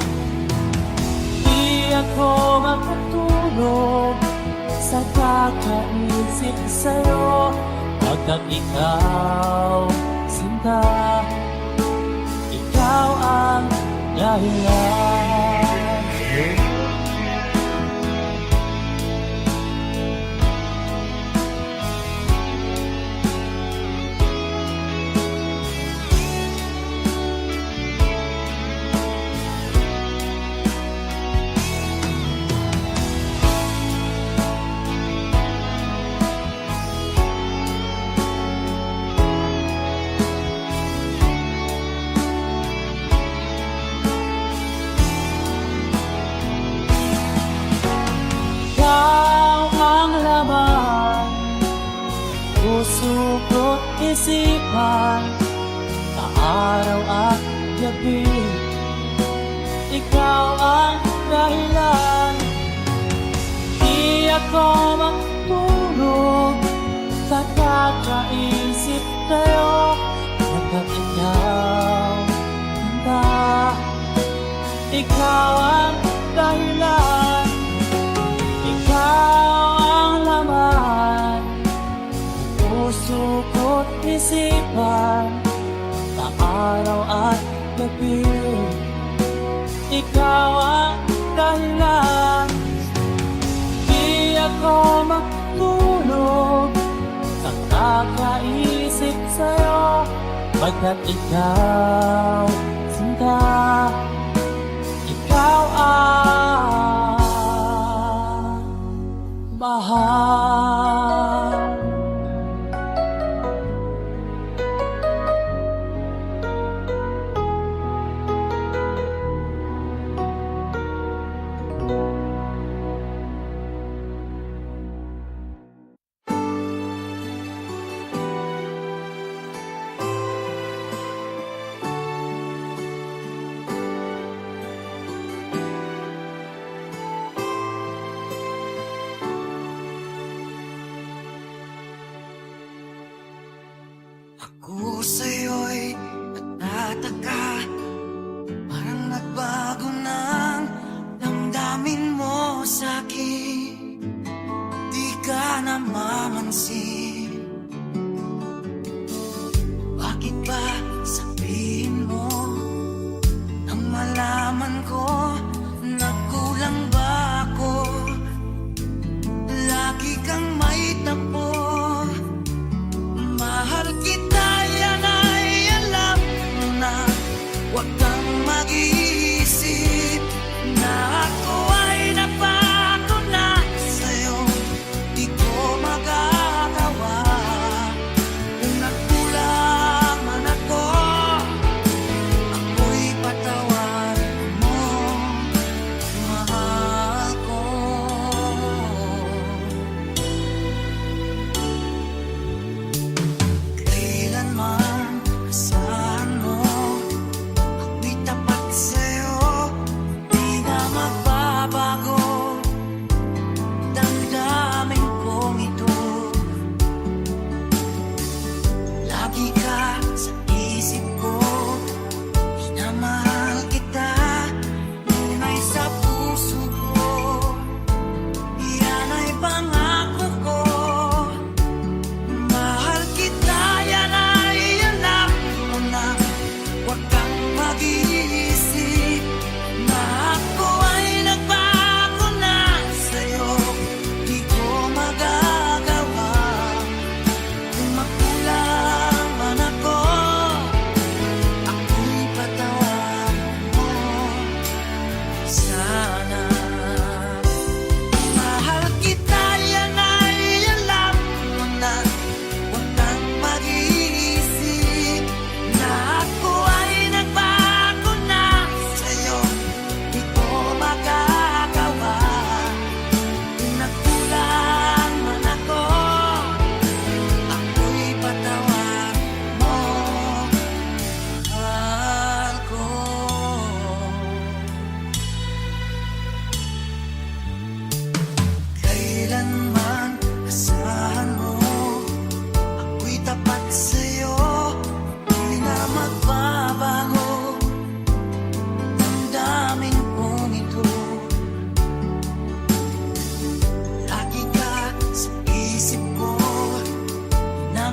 Di ako makatulog sa kakaisip sa'yo, pagkat ikaw, sinta, ikaw ang dahilan. Puso ko't isipan, sa araw at gabi, ikaw ang dahilan. Di ako matulog sa kakaisip sa'yo, pagkat ikaw, Tinta, ikaw ang dahilan. Ikaw ang laman, puso ko't isipan, sa araw at gabi, ikaw ang dahilan. Di ako matulog sa kakaisip sa'yo, pagkat ikaw, Sinta, ikaw ang mahal. Ako sa'yo'y nagtataka, parang nagbago ng damdamin mo sa'kin. Di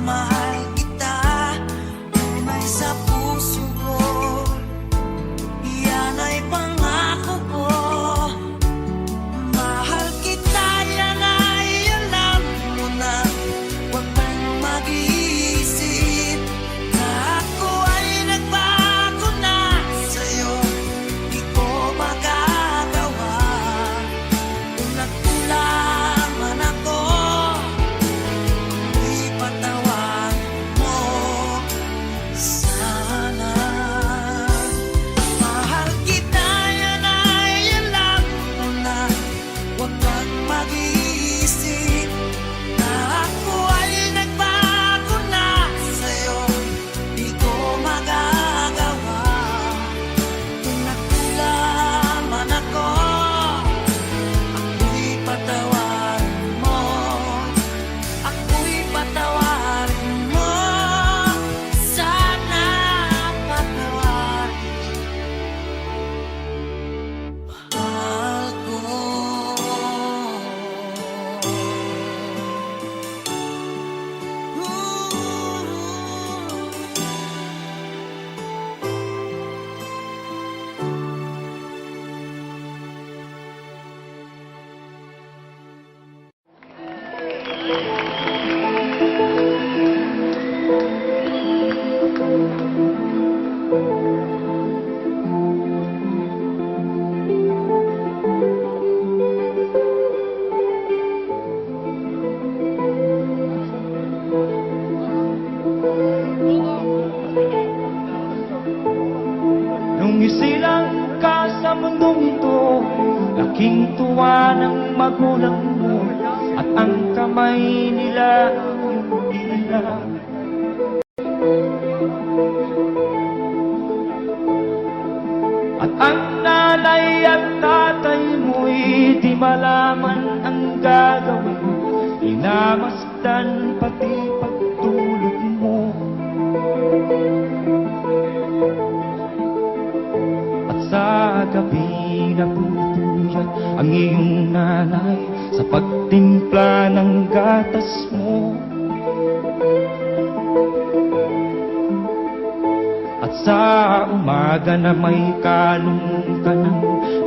mahal kita, tunay sa puso ko. Yan ay pangako ko. Mahal kita, yan ay alam mo na. Huwag kang mag-iisip na ako ay nagbago na sa'yo. Di ko magagawa kung nagkulang man ako. Ipatawan mo sana. Mahal kita, yan ay alam mo na. Huwag kang mag-iisip na ako ay nagbago na sa'yo. Di ko magagawa kung nagkulang man ako. Ako'y patawarin mo. Ako'y patawarin mo. Sana patawarin mahal ko. Nung isilang ka sa mundong ito, laking tuwa ng magulang mo, at ang kamay nila yung ila. At ang nanay at tatay mo'y di malaman ang gagawin, inamasdan pati pagtulog mo. At sa gabi napupuyat ang iyong nanay sa pagtimpla ng gatas mo. At sa umaga na may kalong ka ng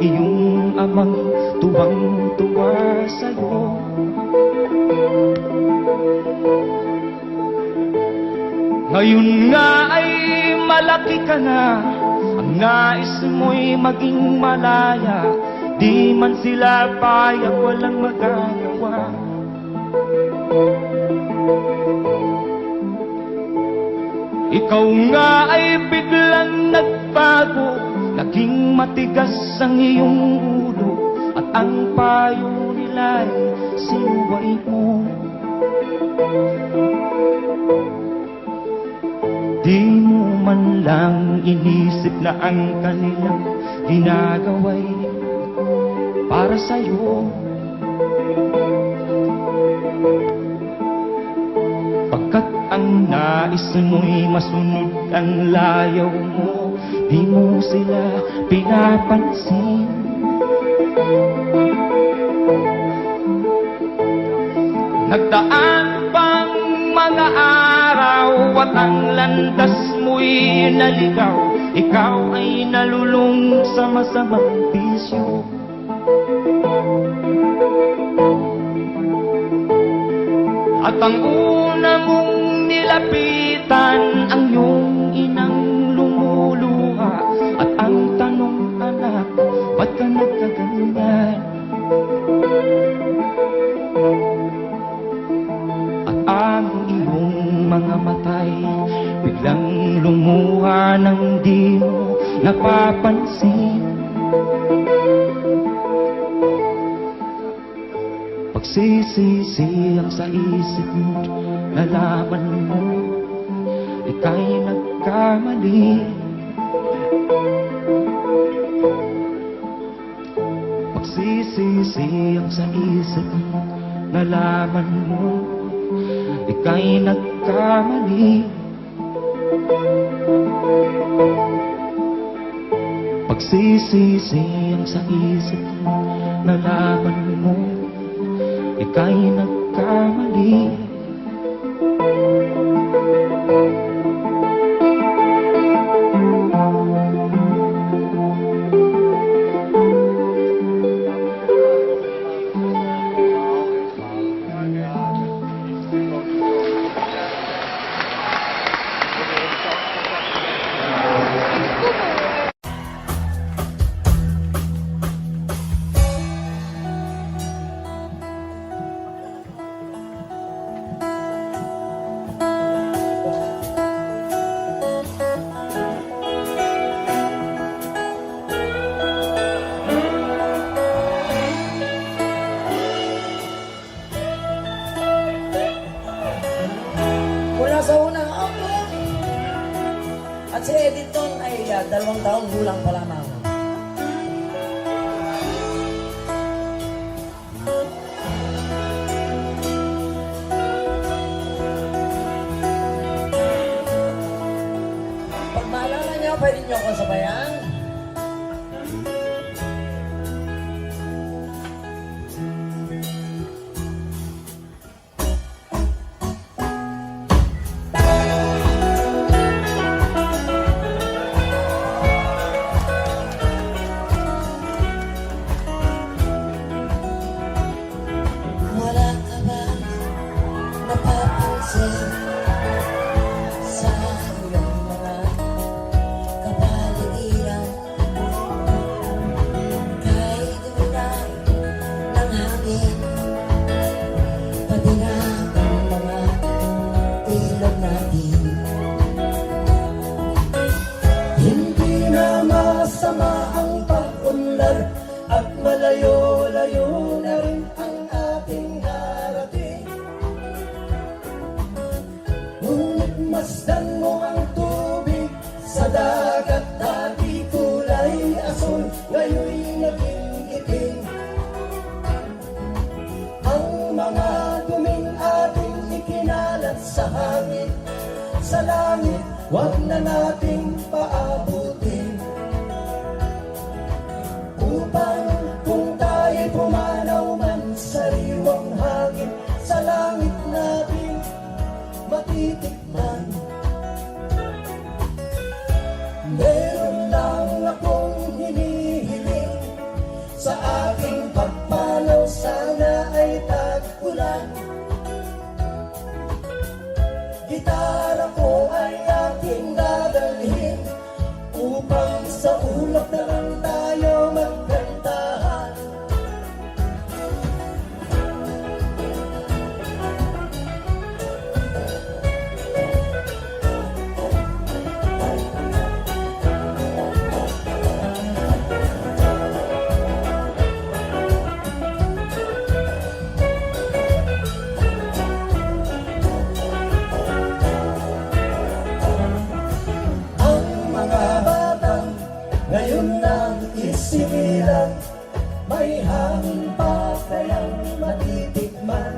iyong amang tuwang-tuwa sa'yo. Ngayon nga ay malaki ka na, ang nais mo'y maging malaya, di man sila payag, walang magagawa. Ikaw nga ay biglang nagbago, naging matigas ang iyong ulo, at ang payo nila'y sinuway mo. Di mo man lang inisip na ang kanilang ginagawa'y para sa'yo. Pagkat ang nais mo'y masunod ang layaw mo, di mo sila pinapansin. Nagdaan pang mga araw at ang landas mo'y naligaw, ikaw ay nalulung sa masamang bisyo. At ang una mong nilapitan ang iyong inang lumuluha, at ang tanong, anak, ba't ka nagkaganyan? At ang iyong mga matay biglang lumuha nang di mo napapansin. Pagsisisi ang sa isip mo, nalaman mo ika'y nagkamali. Pagsisisi ang sa isip mo, nalaman mo ika'y nagkamali. Pagsisisi ang sa isip mo, nalaman mo ika'y nagkamali. At si Editon ay 2 taong gulang pa lamang. Pag maalala niyo, pwede niyo akong sabayan. Wala ka ba napapansin sa iyong mga kapaligiran? Kahit dumilang ng hangin, pati na ang mga ilog natin. Hindi na masama ang pag-unlad at malayo-layo na rin ang ating narating. Ngunit masdan mo ang tubig sa dagat, dati kulay asul, ngayon'y naging itim. Ang mga duming ating ikinalat sa hangin, sa langit, wag na nating paabutin. Upang kung tayo'y pumanaw man sa riwang hangin, sa langit natin matitikman. Meron lang akong hinihiling, sa aking pagpanaw sana ay tag-ulan. Gitara ko ay aking dadalhin, upang sa ulap na lang tayo magkantahan. Ang mga batang ngayon lang isinilang, may hangin pa kayang matitikman.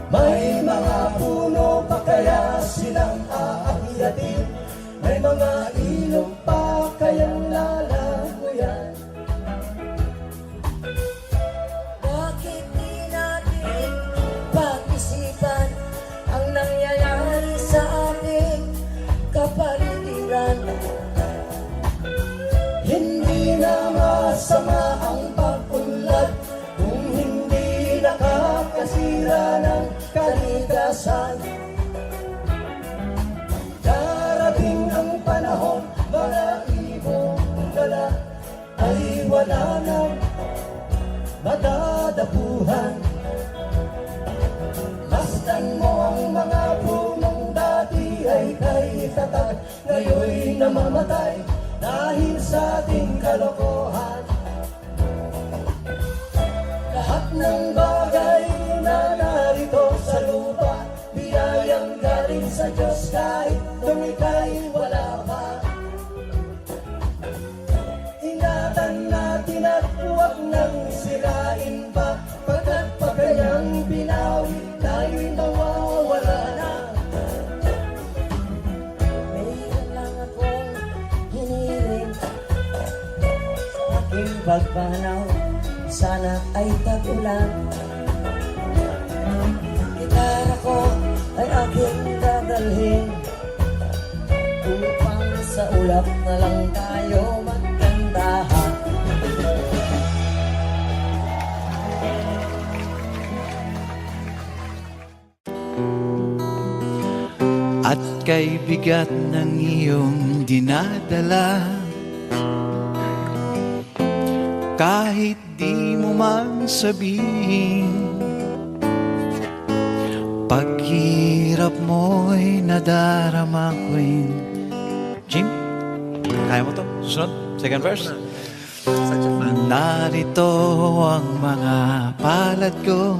May mga puno pa kaya silang aakyatin, may mga ilog pa kayang lalaguyan. Bakit di natin pag-isipan ang nangyayari sa ating kapaligiran? Hindi na masama ang pag-unlad kung hindi nakakasira ng kalikasan. Darating ang panahon, mga ibong dala ay wala nang madadapuhan. Masdan mo ang mga punong dati ay kay tatag, ngayon'y namamatay dahil sa ating kalokohan. Lahat ng bagay na narito sa lupa, biyayang galing sa Diyos kahit tumikay wala pa. Ingatan natin at huwag nang sirain pa, pagkat pag kanyang binawi, tayo'y mawawala na. Mayroon lang akong hinihiling, sa aking pagpanaw sana ay tag-ulan. Gitara ko ay aking dadalhin, upang sa ulap na lang tayo magkantahan. At kay bigat ng iyong dinadala, kahit di mo man sabihin, paghirap mo'y nadarama ko'y. Jim, kaya mo to? Susunod? Second verse? Narito ang mga palad ko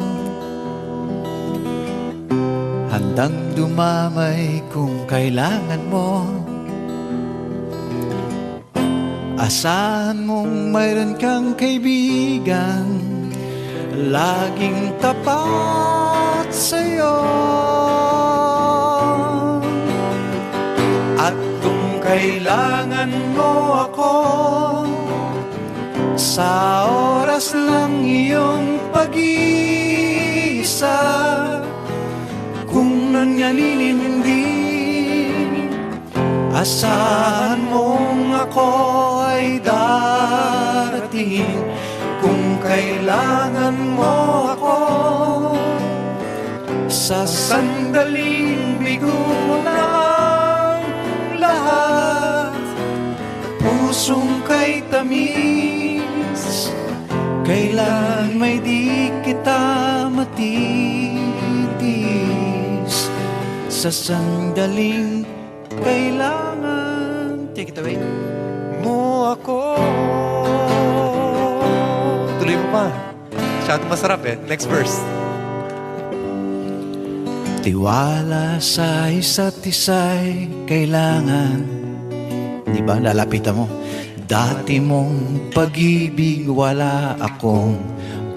handang dumamay kung kailangan mo. Asahan mong mayroon kang kaibigan, laging tapat sa'yo. At kung kailangan mo ako, sa oras ng iyong pag-iisa, kung nangyalinin hindi, asahan mong ako ay darating. Kung kailangan mo ako, sa sandaling bigo na ang lahat, pusong kay tamis, kailan may di kita matitis. Sa sandaling kailangan, take it away, mo ako. Tuloy mo pa. Masyado masarap eh. Next verse. Tiwala sa isa't isa'y kailangan. Di ba lalapitan mo? Dati mong pag-ibig wala akong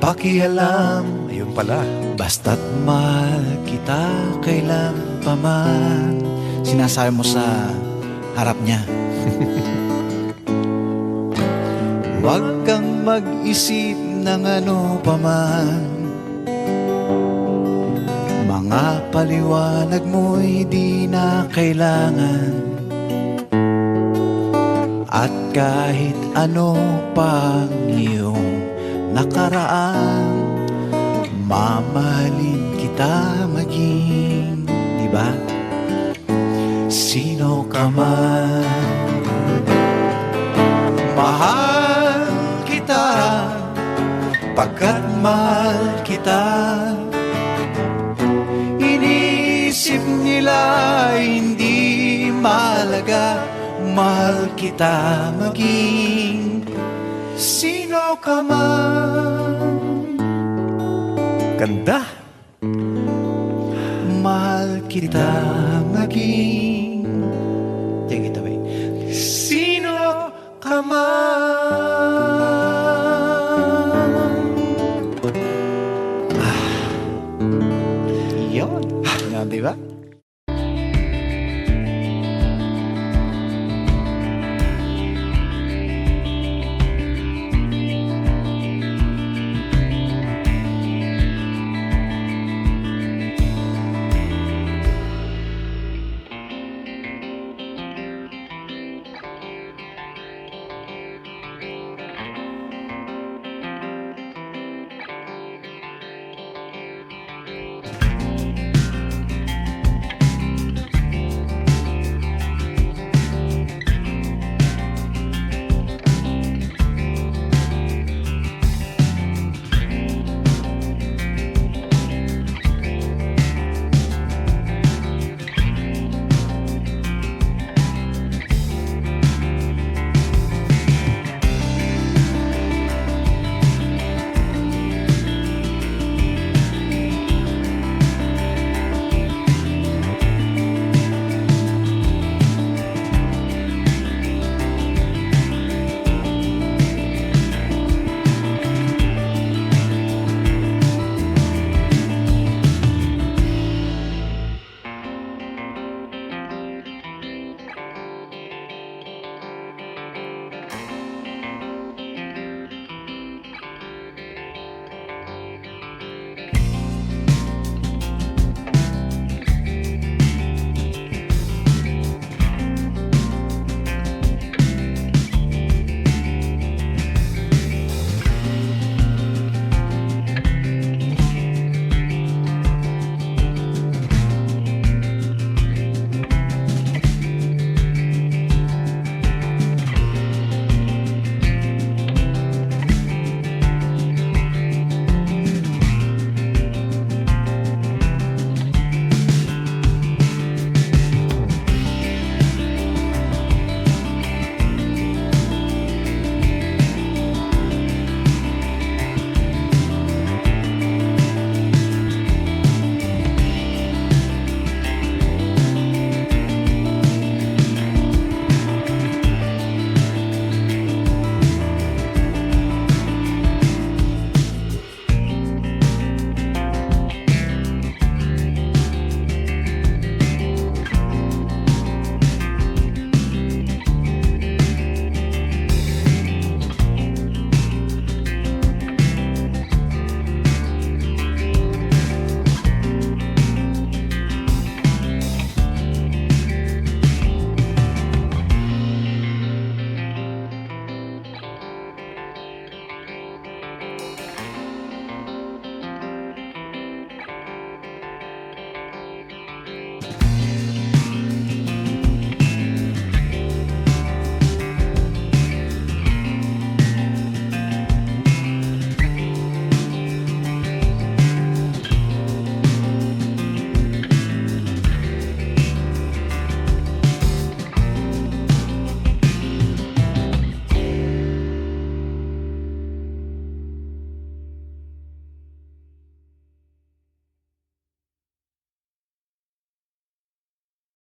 pakialam. Ayun pala. Basta't mahal kita kailan pa man. Sinasabi mo sa harap niya. Huwag kang mag-isip ng ano pa man. Mga paliwanag mo'y di na kailangan. At kahit ano pang iyong nakaraan, mamahalin kita maging, di ba? Sino ka man, mahal kita, pagkat mahal kita. Iniisip nila hindi mahalaga, mahal kita maging sino ka man. Ganda. Mahal kita maging, take it away, sino ka man. Yun. Di ba?